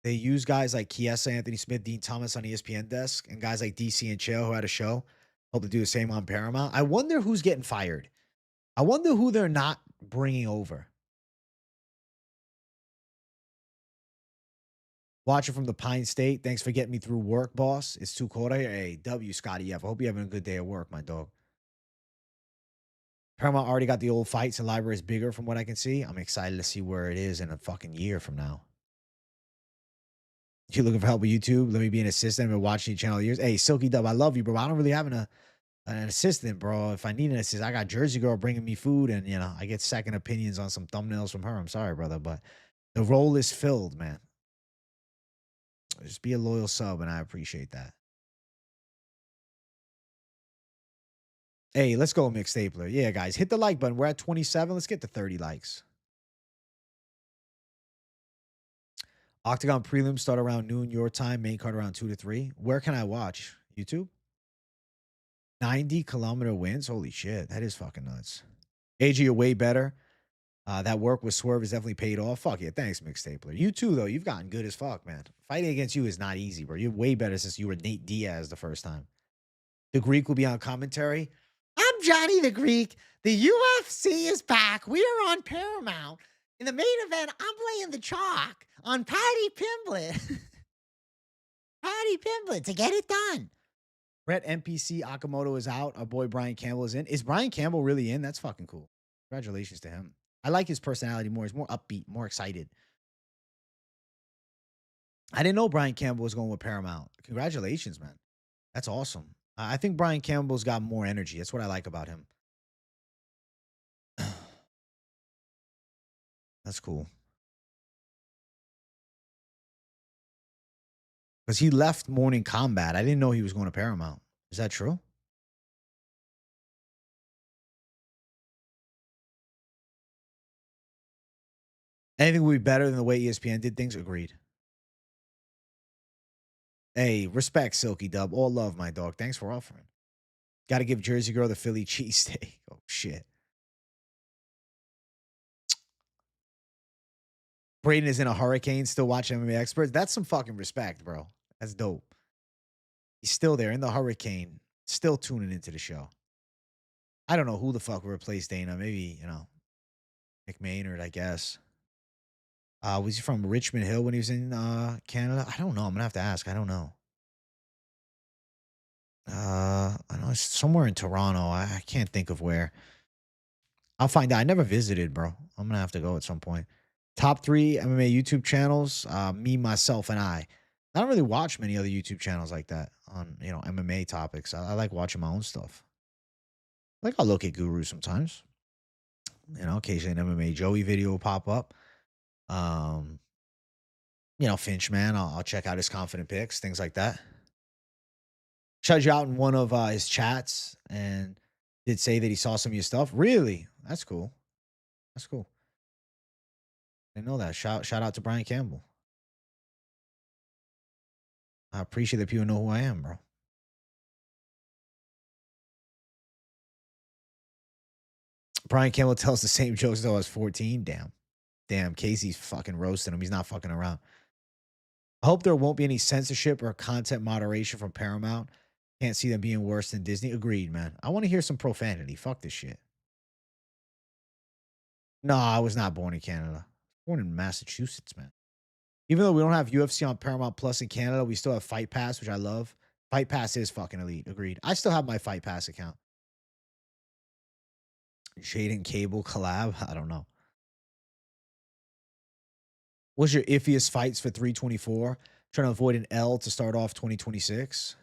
They use guys like Chiesa, Anthony Smith, Dean Thomas on ESPN desk, and guys like DC and Chael who had a show. Hope to do the same on Paramount. I wonder who's getting fired. I wonder who they're not bringing over. Watching from the Pine State. Thanks for getting me through work, boss. It's too cold out here. Hey, W, Scotty F. I hope you're having a good day at work, my dog. Paramount already got the old fights and library is bigger from what I can see. I'm excited to see where it is in a fucking year from now. You looking for help with YouTube? Let me be an assistant. I've been watching your channel years. Hey, Silky Dub, I love you, bro. I don't really have an assistant, bro. If I need an assistant, I got Jersey Girl bringing me food, and I get second opinions on some thumbnails from her. I'm sorry, brother, but the role is filled, man. Just be a loyal sub, and I appreciate that. Hey, let's go, Mick Stapler. Yeah, guys, hit the like button. We're at 27. Let's get to 30 likes. Octagon prelims start around noon your time. Main card around 2 to 3. Where can I watch? YouTube? 90-kilometer wins? Holy shit. That is fucking nuts. AJ, you're way better. That work with Swerve has definitely paid off. Fuck yeah. Thanks, Mick Stapler. You too, though. You've gotten good as fuck, man. Fighting against you is not easy, bro. You're way better since you were Nate Diaz the first time. The Greek will be on commentary. I'm Johnny the Greek. The UFC is back. We are on Paramount. In the main event, I'm playing the chalk on Patty Pimblett. Patty Pimblett to get it done. Brett NPC Akamoto is out. Our boy Brian Campbell is in. Is Brian Campbell really in? That's fucking cool. Congratulations to him. I like his personality more. He's more upbeat, more excited. I didn't know Brian Campbell was going with Paramount. Congratulations, man. That's awesome. I think Brian Campbell's got more energy. That's what I like about him. That's cool. Because he left Morning Combat. I didn't know he was going to Paramount. Is that true? Anything would be better than the way ESPN did things? Agreed. Hey, respect, Silky Dub. All love, my dog. Thanks for offering. Got to give Jersey Girl the Philly cheesesteak. Oh, shit. Braden is in a hurricane, still watching MMA experts. That's some fucking respect, bro. That's dope. He's still there in the hurricane, still tuning into the show. I don't know who the fuck replaced Dana. Maybe, McMaynard, I guess. Was he from Richmond Hill when he was in Canada? I don't know. I'm gonna have to ask. I don't know. I know it's somewhere in Toronto. I can't think of where. I'll find out. I never visited, bro. I'm gonna have to go at some point. Top 3 MMA YouTube channels. Me, myself, and I. I don't really watch many other YouTube channels like that on MMA topics. I like watching my own stuff. Like I'll look at Guru sometimes. Occasionally an MMA Joey video will pop up. Finch, man, I'll check out his confident picks, things like that. Shouted you out in one of his chats and did say that he saw some of your stuff. Really? That's cool. That's cool. I didn't know that. Shout out to Brian Campbell. I appreciate that people know who I am, bro. Brian Campbell tells the same jokes though I was 14. Damn. Damn, Casey's fucking roasting him. He's not fucking around. I hope there won't be any censorship or content moderation from Paramount. Can't see them being worse than Disney. Agreed, man. I want to hear some profanity. Fuck this shit. No, I was not born in Canada. Born in Massachusetts, man. Even though we don't have UFC on Paramount Plus in Canada, we still have Fight Pass, which I love. Fight Pass is fucking elite. Agreed. I still have my Fight Pass account. Jaden Cable collab. I don't know. What's your iffiest fights for 324? Trying to avoid an L to start off 2026.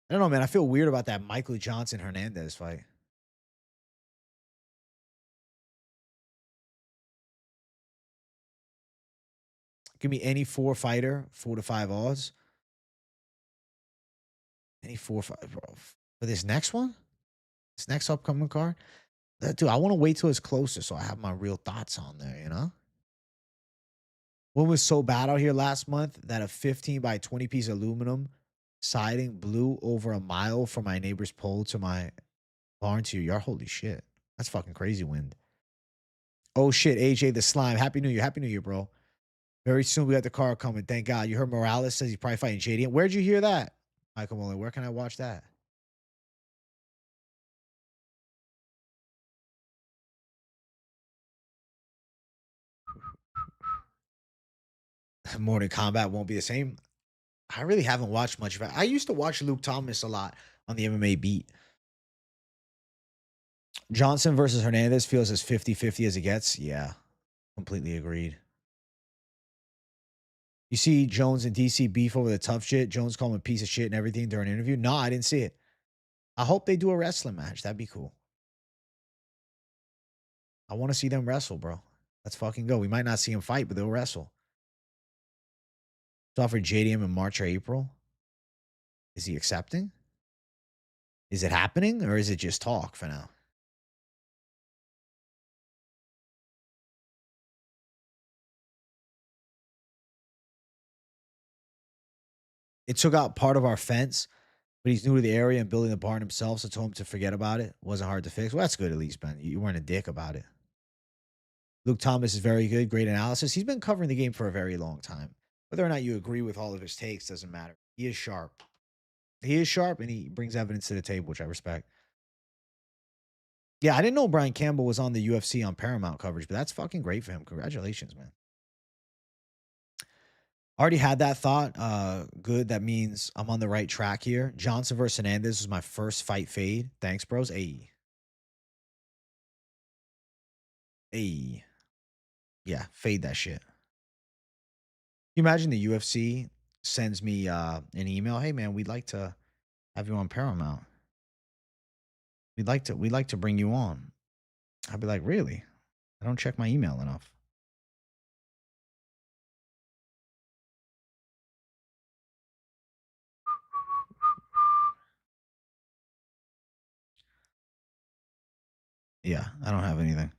I don't know, man. I feel weird about that Michael Johnson Hernandez fight. Give me any four fighter, 4 to 5 odds. Any 4 5, bro. For this next one, this next upcoming card, dude, I want to wait till it's closer so I have my real thoughts on there, you know? One was so bad out here last month that a 15 by 20 piece aluminum siding blew over a mile from my neighbor's pole to my barn to your yard. Holy shit. That's fucking crazy wind. Oh shit, AJ the slime. Happy New Year. Happy New Year, bro. Very soon we got the car coming. Thank God. You heard Morales says he's probably fighting JD. Where'd you hear that? Michael Mullen, where can I watch that? Morning Combat won't be the same. I really haven't watched much of it. I used to watch Luke Thomas a lot on the MMA beat. Johnson versus Hernandez feels as 50-50 as it gets. Yeah, completely agreed. You see Jones and DC beef over the tough shit. Jones called him a piece of shit and everything during an interview. No, I didn't see it. I hope they do a wrestling match. That'd be cool. I want to see them wrestle, bro. Let's fucking go. We might not see them fight, but they'll wrestle. It's offered JDM in March or April. Is he accepting? Is it happening or is it just talk for now? It took out part of our fence, but he's new to the area and building the barn himself, so told him to forget about it. Wasn't hard to fix. Well, that's good at least, Ben. You weren't a dick about it. Luke Thomas is very good. Great analysis. He's been covering the game for a very long time. Whether or not you agree with all of his takes doesn't matter. He is sharp. He is sharp, and he brings evidence to the table, which I respect. Yeah, I didn't know Brian Campbell was on the UFC on Paramount coverage, but that's fucking great for him. Congratulations, man. Already had that thought. Good. That means I'm on the right track here. Johnson versus Hernandez was my first fight fade. Thanks, bros. Hey. Hey. Yeah, fade that shit. You imagine the UFC sends me an email. Hey man, we'd like to have you on Paramount. We'd like to bring you on. I'd be like, really? I don't check my email enough. Yeah, I don't have anything.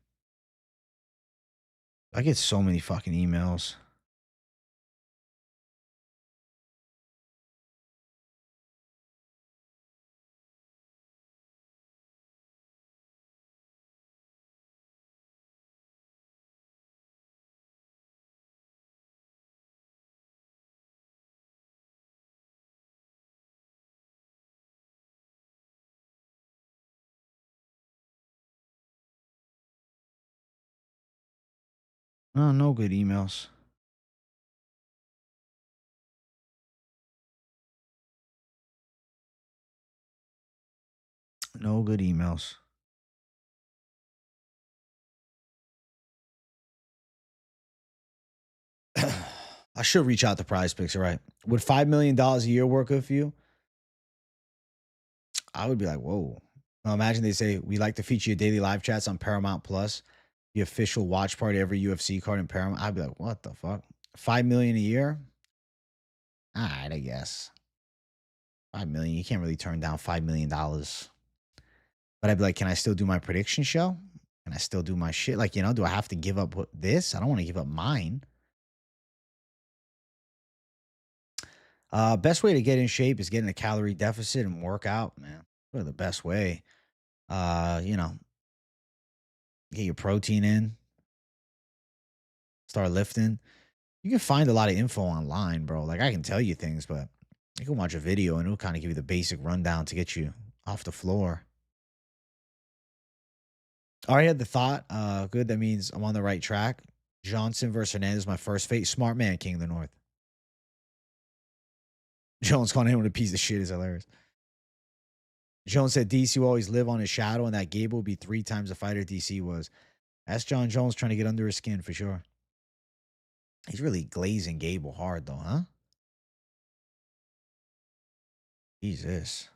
I get so many fucking emails. Oh, no good emails. No good emails. I should reach out to Prize Picks. All right. Would $5 million a year work good for you? I would be like, whoa. Now imagine they say, we like to feature your daily live chats on Paramount Plus, the official watch party every UFC card in Paramount. I'd be like, what the fuck? 5 million a year? All right, I guess. 5 million. You can't really turn down $5 million. But I'd be like, can I still do my prediction show? Can I still do my shit? Like, do I have to give up this? I don't want to give up mine. Best way to get in shape is get in a calorie deficit and work out, man. Really the best way. You know, Get your protein in, start lifting. You can find a lot of info online, bro. Like I can tell you things, but you can watch a video and it'll kind of give you the basic rundown to get you off the floor. I already had the thought. Good. That means I'm on the right track. Johnson versus Hernandez, my first fate. Smart man, King of the North. Jones calling him a piece of shit is hilarious. Jones said DC will always live on his shadow and that Gable will be 3 times the fighter DC was. That's John Jones trying to get under his skin for sure. He's really glazing Gable hard though, huh? Jesus.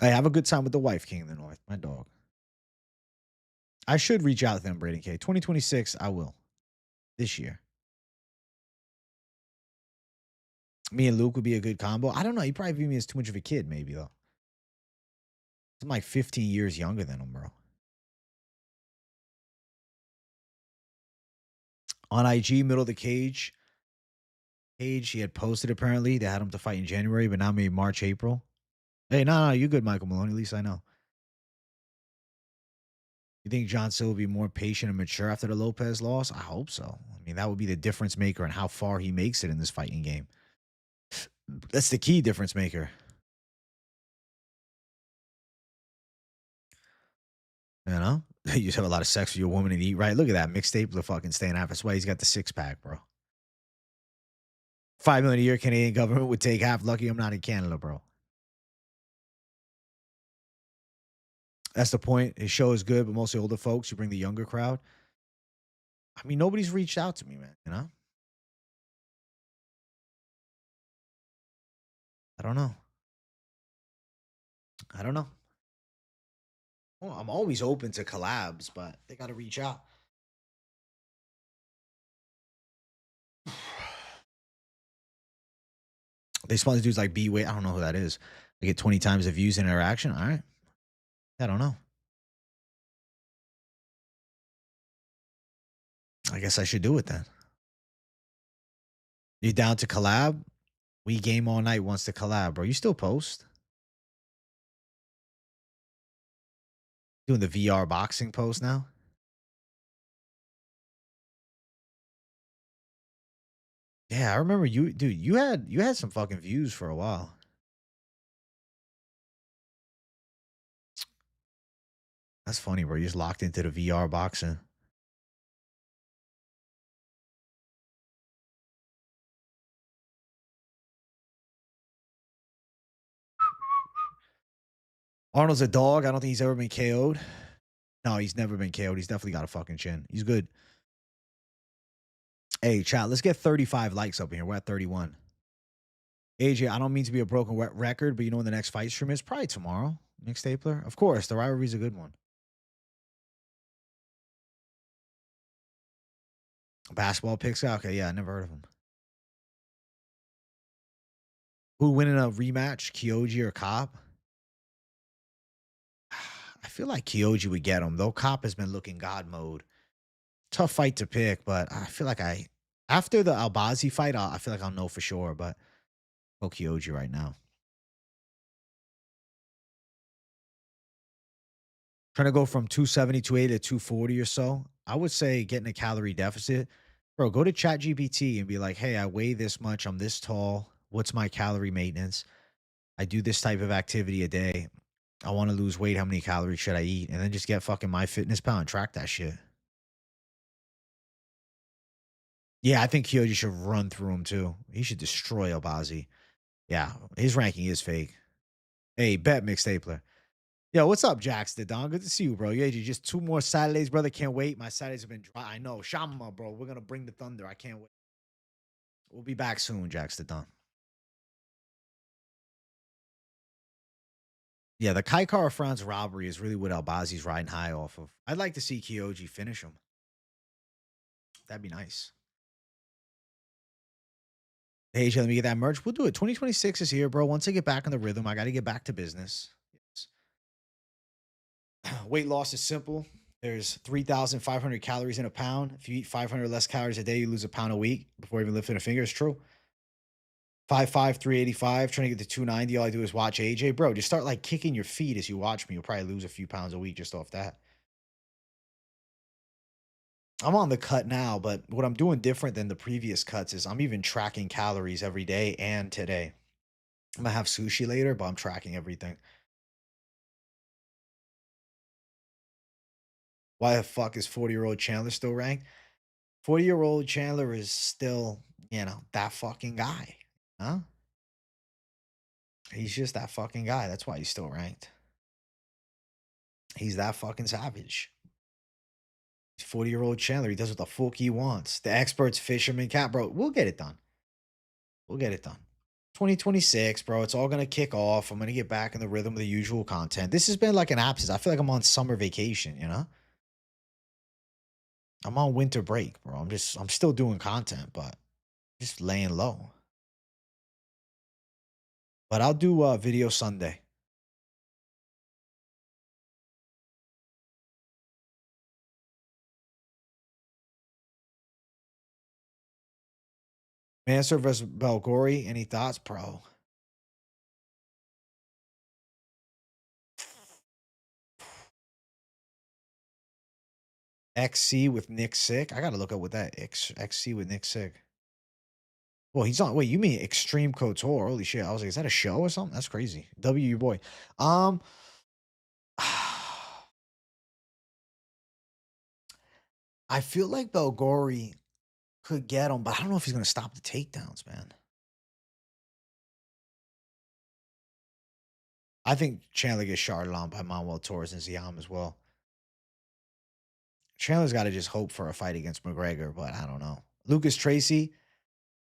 I have a good time with the wife, King of the North, my dog. I should reach out to them, Braden K. 2026, I will. This year. Me and Luke would be a good combo. I don't know. He probably view me as too much of a kid, maybe, though. I'm like 15 years younger than him, bro. On IG, middle of the cage page, he had posted apparently. They had him to fight in January, but now maybe March, April. Hey, no, you're good, Michael Maloney. At least I know. You think John Silva will be more patient and mature after the Lopez loss? I hope so. I mean, that would be the difference maker and how far he makes it in this fighting game. That's the key difference maker. You know? You just have a lot of sex with your woman and eat right. Look at that. Mixtape, the fucking staying half. That's why he's got the 6-pack, bro. 5 million a year Canadian government would take half. Lucky I'm not in Canada, bro. That's the point. His show is good, but mostly older folks. You bring the younger crowd. I mean, nobody's reached out to me, man. You know? I don't know. I don't know. Well, I'm always open to collabs, but they got to reach out. They sponsor dudes like B Way. I don't know who that is. They get 20 times the views and interaction. All right. I don't know. I guess I should do it then. You down to collab? We Game All Night wants to collab, bro. You still post? Doing the VR boxing post now? Yeah, I remember you, dude. You had some fucking views for a while. That's funny, bro. You're just locked into the VR boxing. Arnold's a dog. I don't think he's ever been KO'd. No, he's never been KO'd. He's definitely got a fucking chin. He's good. Hey, chat, let's get 35 likes up in here. We're at 31. AJ, I don't mean to be a broken record, but you know when the next fight stream is? Probably tomorrow. Mixtapler. Of course, the rivalry's a good one. Basketball picks out. Okay, yeah, I never heard of him. Who winning a rematch? Kyoji or Cop? I feel like Kyoji would get him, though Cop has been looking God mode. Tough fight to pick, but I feel like after the Albazi fight, I feel like I'll know for sure, but go Kyoji right now. Trying to go from 270, 280 to 240 or so. I would say getting a calorie deficit. Bro, go to ChatGPT and be like, hey, I weigh this much. I'm this tall. What's my calorie maintenance? I do this type of activity a day. I want to lose weight. How many calories should I eat? And then just get fucking MyFitnessPal and track that shit. Yeah, I think Kyoji should run through him too. He should destroy Albazi. Yeah, his ranking is fake. Hey, bet mixtapler. Yo, what's up, Jax the Don? Good to see you, bro. Yeah, just 2 more Saturdays, brother. Can't wait. My Saturdays have been dry. I know. Shama, bro. We're gonna bring the thunder. I can't wait. We'll be back soon, Jax the Don. Yeah, the Kai Kara France robbery is really what Albazi's riding high off of. I'd like to see Kyoji finish him. That'd be nice. Hey, Asia, let me get that merch. We'll do it. 2026 is here, bro. Once I get back in the rhythm, I got to get back to business. Yes. Weight loss is simple. There's 3,500 calories in a pound. If you eat 500 less calories a day, you lose a pound a week before even lifting a finger. It's true. 5'5", 385, trying to get to 290. All I do is watch AJ. Bro, just start like kicking your feet as you watch me. You'll probably lose a few pounds a week just off that. I'm on the cut now, but what I'm doing different than the previous cuts is I'm even tracking calories every day and today. I'm gonna have sushi later, but I'm tracking everything. Why the fuck is 40-year-old Chandler still ranked? 40-year-old Chandler is still, that fucking guy. Huh? He's just that fucking guy. That's why he's still ranked. He's that fucking savage. 40-year-old Chandler. He does what the fuck he wants. The experts, fisherman, cat, bro. We'll get it done. We'll get it done. 2026, bro. It's all gonna kick off. I'm gonna get back in the rhythm of the usual content. This has been like an absence. I feel like I'm on summer vacation. I'm on winter break, bro. I'm still doing content, but just laying low. But I'll do video Sunday. Mansour versus Belgori. Any thoughts, bro? XC with Nick Sick. I gotta look up what that XC with Nick Sick. Well, he's on. Wait, you mean Extreme Couture? Holy shit! I was like, is that a show or something? That's crazy. W, your boy. Um, I feel like Belgori could get him, but I don't know if he's gonna stop the takedowns, man. I think Chandler gets sharded on by Manuel Torres and Ziam as well. Chandler's got to just hope for a fight against McGregor, but I don't know. Lucas Tracy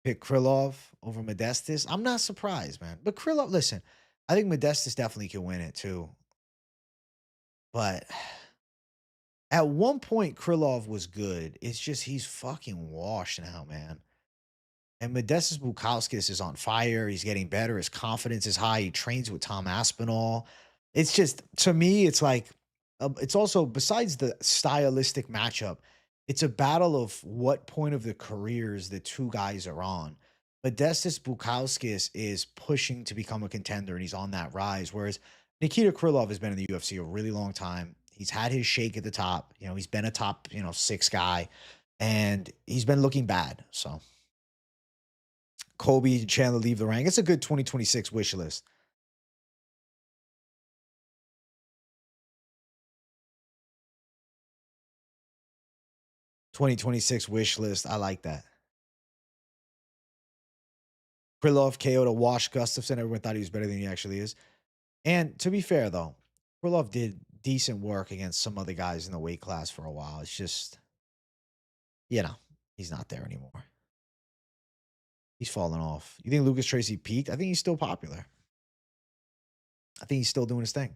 picked Krylov over Modestas. I'm not surprised, man. But Krylov, listen, I think Modestas definitely can win it too. But at one point, Krylov was good. It's just he's fucking washed now, man. And Modestas Bukauskas is on fire. He's getting better. His confidence is high. He trains with Tom Aspinall. It's just, to me, it's like, it's also, besides the stylistic matchup, it's a battle of what point of the careers the two guys are on. Modestas Bukauskas is pushing to become a contender, and he's on that rise. Whereas Nikita Krylov has been in the UFC a really long time. He's had his shake at the top. He's been a top, 6 guy, and he's been looking bad. So Kobe and Chandler leave the rank. It's a good 2026 wish list. 2026 wish list. I like that. Krylov KO to Wash Gustafson. Everyone thought he was better than he actually is. And to be fair, though, Krylov did decent work against some other guys in the weight class for a while. It's just, he's not there anymore. He's fallen off. You think Lucas Tracy peaked? I think he's still popular. I think he's still doing his thing.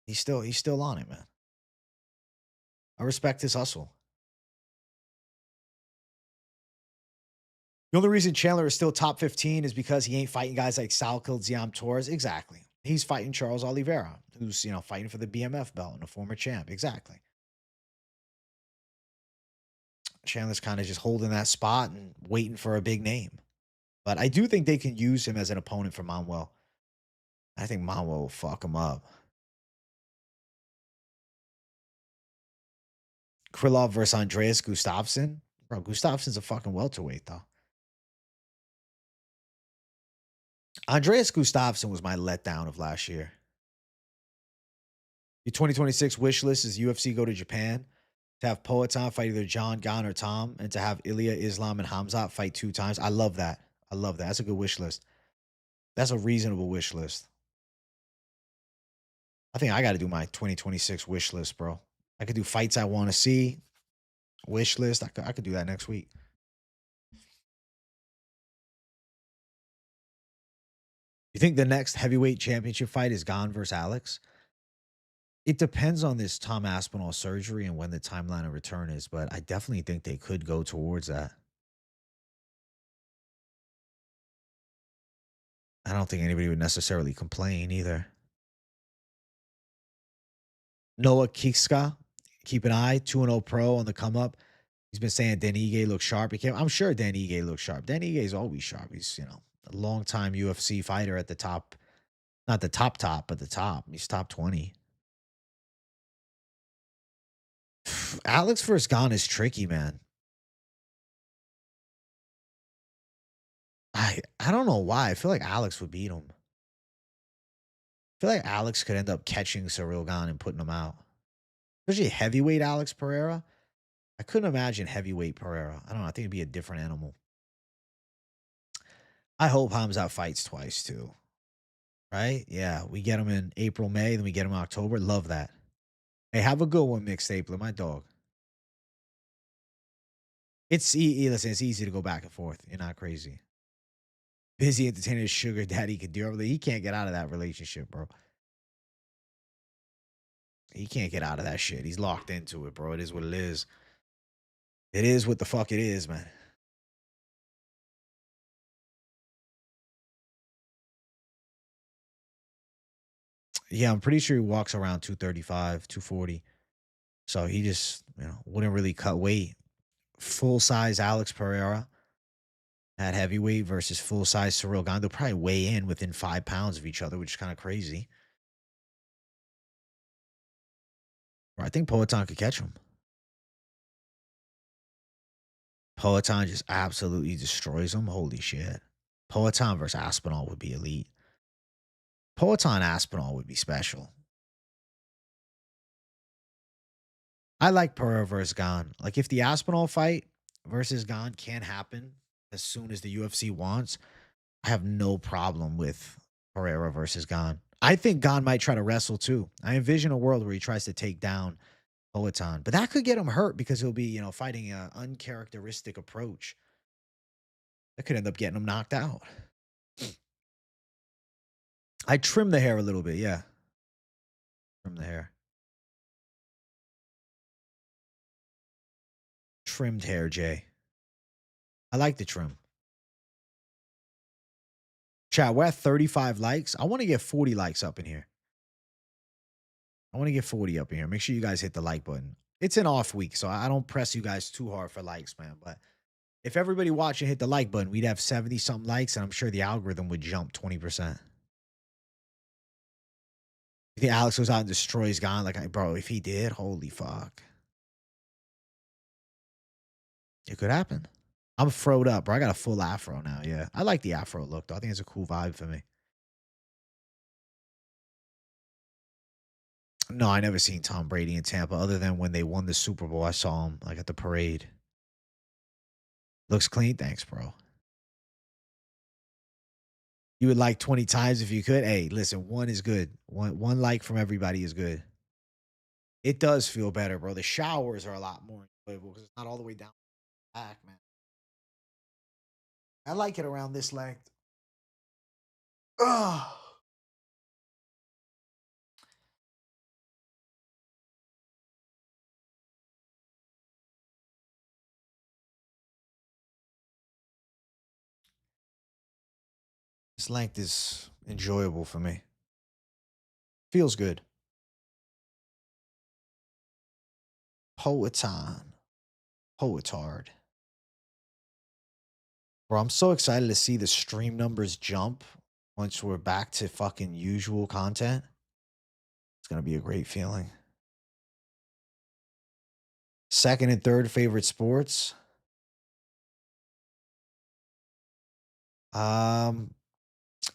He's still on it, man. I respect his hustle. The only reason Chandler is still top 15 is because he ain't fighting guys like Sal Ziam Torres. Exactly. He's fighting Charles Oliveira, who's, fighting for the BMF belt and a former champ. Exactly. Chandler's kind of just holding that spot and waiting for a big name. But I do think they can use him as an opponent for Manuel. I think Manuel will fuck him up. Krylov versus Andreas Gustafsson. Bro, Gustafsson's a fucking welterweight, though. Andreas Gustafsson was my letdown of last year. Your 2026 wish list is UFC go to Japan, to have Poatan fight either John, Gan, or Tom, and to have Ilya, Islam, and Hamzat fight 2 times. I love that. I love that. That's a good wish list. That's a reasonable wish list. I think I got to do my 2026 wish list, bro. I could do fights I want to see, wish list. I could do that next week. You think the next heavyweight championship fight is Gan versus Alex? It depends on this Tom Aspinall surgery and when the timeline of return is, but I definitely think they could go towards that. I don't think anybody would necessarily complain either. Noah Kikska, keep an eye, 2-0 pro on the come up. He's been saying Dan Ige looks sharp. I'm sure Dan Ige looks sharp. Dan Ige is always sharp. He's, a long time UFC fighter at the top. Not the top, but the top. He's top 20. Alex versus Gane is tricky, man. I don't know why. I feel like Alex would beat him. I feel like Alex could end up catching Cyril Gane and putting him out. Especially heavyweight Alex Pereira. I couldn't imagine heavyweight Pereira. I don't know. I think it'd be a different animal. I hope Hamzat fights twice too. Right? Yeah. We get him in April, May, then we get him in October. Love that. Hey, have a good one, Mixtape. My dog. Listen, it's easy to go back and forth. You're not crazy. Busy entertaining sugar daddy could do everything. He can't get out of that relationship, bro. He can't get out of that shit. He's locked into it, bro. It is what it is. It is what the fuck it is, man. Yeah, I'm pretty sure he walks around 235, 240. So he just, wouldn't really cut weight. Full size Alex Pereira at heavyweight versus full size Cyril Gane. They'll probably weigh in within 5 pounds of each other, which is kind of crazy. Or I think Poatan could catch him. Poatan just absolutely destroys him. Holy shit. Poatan versus Aspinall would be elite. Poatan Aspinall would be special. I like Pereira versus Gane. Like if the Aspinall fight versus Gane can happen as soon as the UFC wants, I have no problem with Pereira versus Gane. I think Gane might try to wrestle too. I envision a world where he tries to take down Poatan, but that could get him hurt because he'll be, fighting an uncharacteristic approach. That could end up getting him knocked out. I trim the hair a little bit, yeah. Trim the hair. Trimmed hair, Jay. I like the trim. Chat, we're at 35 likes. I want to get 40 likes up in here. I want to get 40 up in here. Make sure you guys hit the like button. It's an off week, so I don't press you guys too hard for likes, man. But if everybody watching hit the like button, we'd have 70 something likes, and I'm sure the algorithm would jump 20%. You think Alex goes out and destroys Gane? Like, bro, if he did, holy fuck. It could happen. I'm froed up, bro. I got a full afro now. Yeah. I like the afro look, though. I think it's a cool vibe for me. No, I never seen Tom Brady in Tampa other than when they won the Super Bowl. I saw him like at the parade. Looks clean. Thanks, bro. You would like 20 times if you could. Hey, listen, one is good. One like from everybody is good. It does feel better, bro. The showers are a lot more enjoyable because it's not all the way down the back, man. I like it around this length. Ugh. This length is enjoyable for me. Feels good. Poetan. Poetard. Bro, I'm so excited to see the stream numbers jump once we're back to fucking usual content. It's going to be a great feeling. Second and third favorite sports.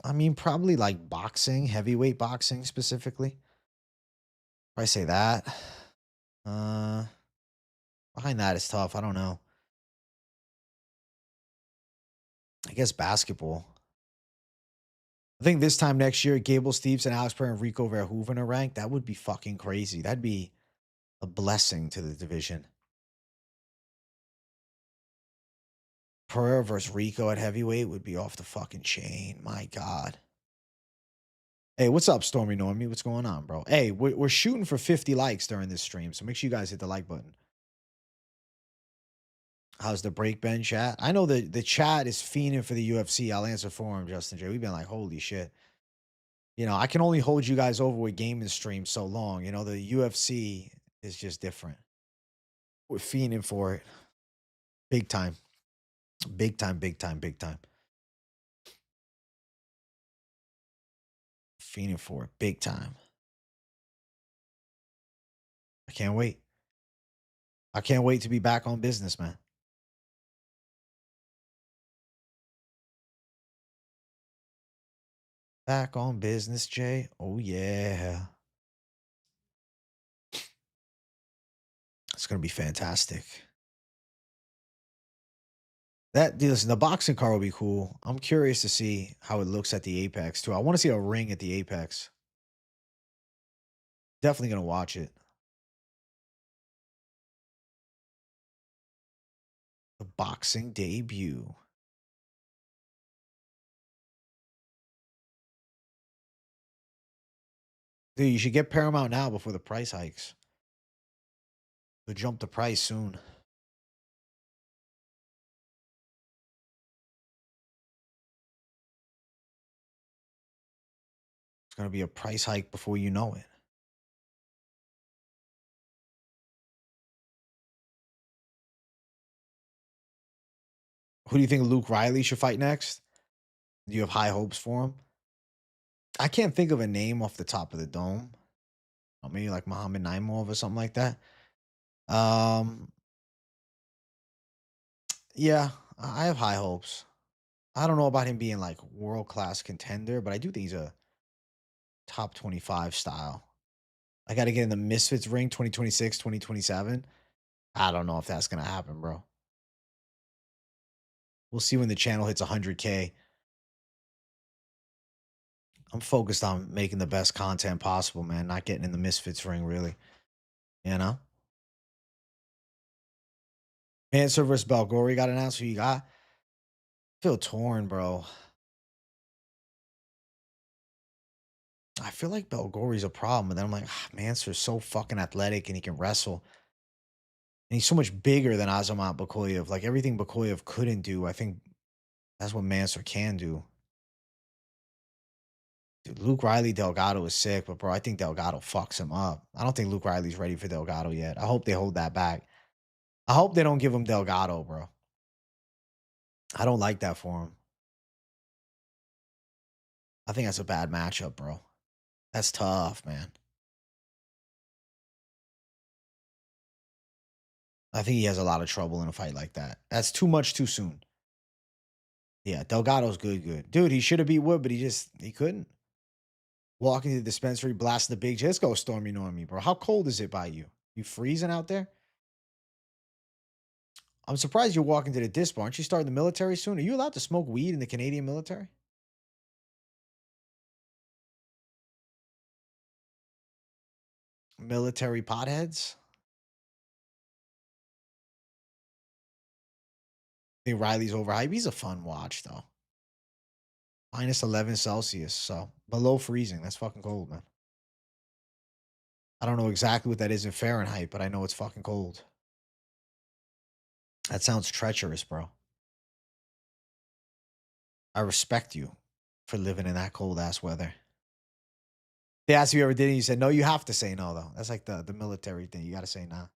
I mean, probably like boxing, heavyweight boxing specifically. I say that. Uh, Behind that is tough. I don't know. I guess basketball. I think this time next year, Gable Steves and Alex Pereira and Rico Verhoeven are ranked. That would be fucking crazy. That'd be a blessing to the division. Pereira versus Rico at heavyweight would be off the fucking chain. My God. Hey, what's up, Stormy Normie? What's going on, bro? Hey, we're shooting for 50 likes during this stream, so make sure you guys hit the like button. How's the break Ben chat? I know the chat is fiending for the UFC. I'll answer for him, Justin J. We've been like, holy shit. I can only hold you guys over with gaming streams so long. The UFC is just different. We're fiending for it. Big time. Big time, big time, big time. Fiending for it. Big time. I can't wait. I can't wait to be back on business, man. Back on business, Jay. Oh, yeah. It's going to be fantastic. Listen, the boxing car will be cool. I'm curious to see how it looks at the Apex, too. I want to see a ring at the Apex. Definitely going to watch it. The boxing debut. Dude, you should get Paramount now before the price hikes. They'll jump the price soon. It's going to be a price hike before you know it. Who do you think Luke Riley should fight next? Do you have high hopes for him? I can't think of a name off the top of the dome. Maybe like Muhammad Naimov or something like that. Um, yeah, I have high hopes. I don't know about him being like world class contender, but I do think he's a top 25 style. I got to get in the Misfits ring 2026, 2027. I don't know if that's going to happen, bro. We'll see when the channel hits 100K. I'm focused on making the best content possible, man. Not getting in the Misfits ring, really. You know? Mansour versus Belgori got announced. Who you got? Feel torn, bro. I feel like Belgori's a problem, but then I'm like, Mansour's so fucking athletic and he can wrestle. And he's so much bigger than Azamat Bakoyev. Like everything Bakoyev couldn't do, I think that's what Mansour can do. Dude, Luke Riley Delgado is sick, but bro, I think Delgado fucks him up. I don't think Luke Riley's ready for Delgado yet. I hope they hold that back. I hope they don't give him Delgado, bro. I don't like that for him. I think that's a bad matchup, bro. That's tough, man. I think he has a lot of trouble in a fight like that. That's too much too soon. Yeah, Delgado's good, good. Dude, he should have beat Wood, but he couldn't. Walking to the dispensary, blasting the big J. Let's go, Stormy Normie, bro. How cold is it by you? You freezing out there? I'm surprised you're walking to the disp. Aren't you starting the military soon? Are you allowed to smoke weed in the Canadian military? Military potheads? I think Riley's overhyped. He's a fun watch, though. Minus 11 Celsius, so below freezing. That's fucking cold, man. I don't know exactly what that is in Fahrenheit, but I know it's fucking cold. That sounds treacherous, bro. I respect you for living in that cold ass weather. They asked you ever did it, and you said no. You have to say no, though. That's like the military thing. You got to say no.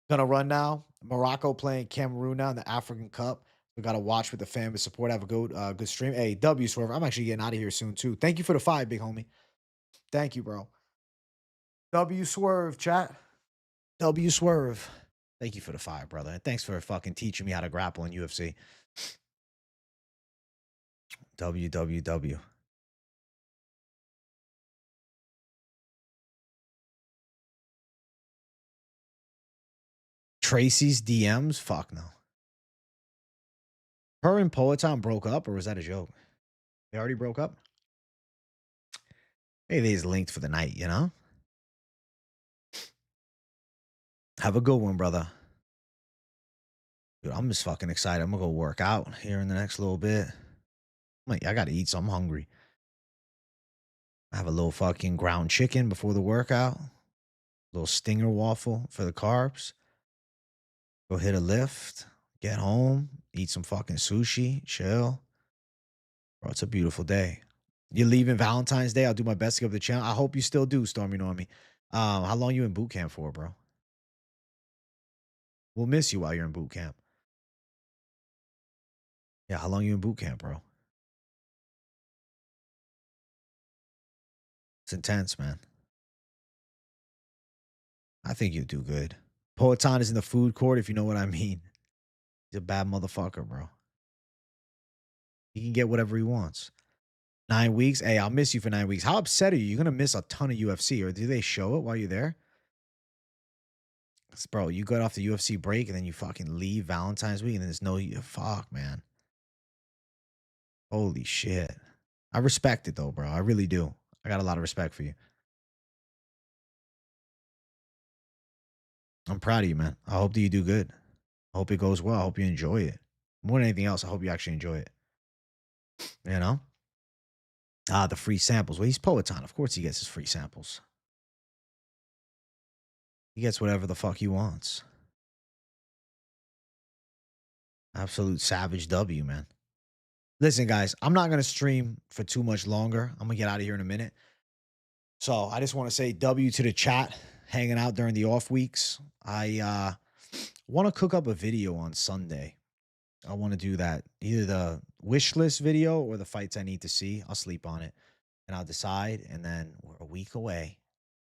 Gonna run now. Morocco playing Cameroon now in the African Cup. We gotta watch with the fan and support. Have a good stream. Hey, W Swerve. I'm actually getting out of here soon too. Thank you for the 5, big homie. Thank you, bro. W Swerve, chat. W Swerve. Thank you for the 5, brother. And thanks for fucking teaching me how to grapple in UFC. WWW. Tracy's DMs? Fuck no. Her and Poeton broke up, or was that a joke? They already broke up? Maybe they just linked for the night, you know? Have a good one, brother. Dude, I'm just fucking excited. I'm gonna go work out here in the next little bit. I gotta eat, so I'm hungry. I have a little fucking ground chicken before the workout. Little stinger waffle for the carbs. Go hit a lift. Get home. Eat some fucking sushi. Chill. Bro, it's a beautiful day. You're leaving Valentine's Day. I'll do my best to get up the channel. I hope you still do, Stormy Normie. How long you in boot camp for, bro? We'll miss you while you're in boot camp. Yeah, how long you in boot camp, bro? It's intense, man. I think you'll do good. Poetan is in the food court, if you know what I mean. He's a bad motherfucker, bro. He can get whatever he wants. 9 weeks? Hey, I'll miss you for 9 weeks. How upset are you? You're gonna miss a ton of UFC, or do they show it while you're there? Bro, you got off the UFC break and then you fucking leave Valentine's week and then there's no fuck, man. Holy shit. I respect it though, bro. I really do. I got a lot of respect for you. I'm proud of you, man. I hope that you do good. I hope it goes well. I hope you enjoy it. More than anything else, I hope you actually enjoy it. You know? The free samples. Well, he's Poetan. Of course he gets his free samples. He gets whatever the fuck he wants. Absolute savage W, man. Listen, guys, I'm not going to stream for too much longer. I'm going to get out of here in a minute. So I just want to say W to the chat hanging out during the off weeks. I want to cook up a video on Sunday. I want to do that. Either the wish list video or the fights I need to see. I'll sleep on it and I'll decide. And then we're a week away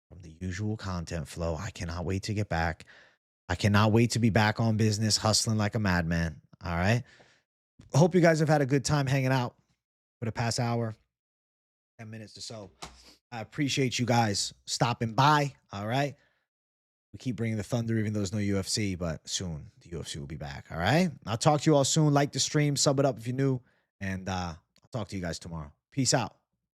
from the usual content flow. I cannot wait to get back. I cannot wait to be back on business, hustling like a madman. All right. Hope you guys have had a good time hanging out for the past hour, 10 minutes or so. I appreciate you guys stopping by. All right. We keep bringing the thunder, even though there's no UFC, but soon the UFC will be back. All right. I'll talk to you all soon. Like the stream, sub it up if you're new, and I'll talk to you guys tomorrow. Peace out.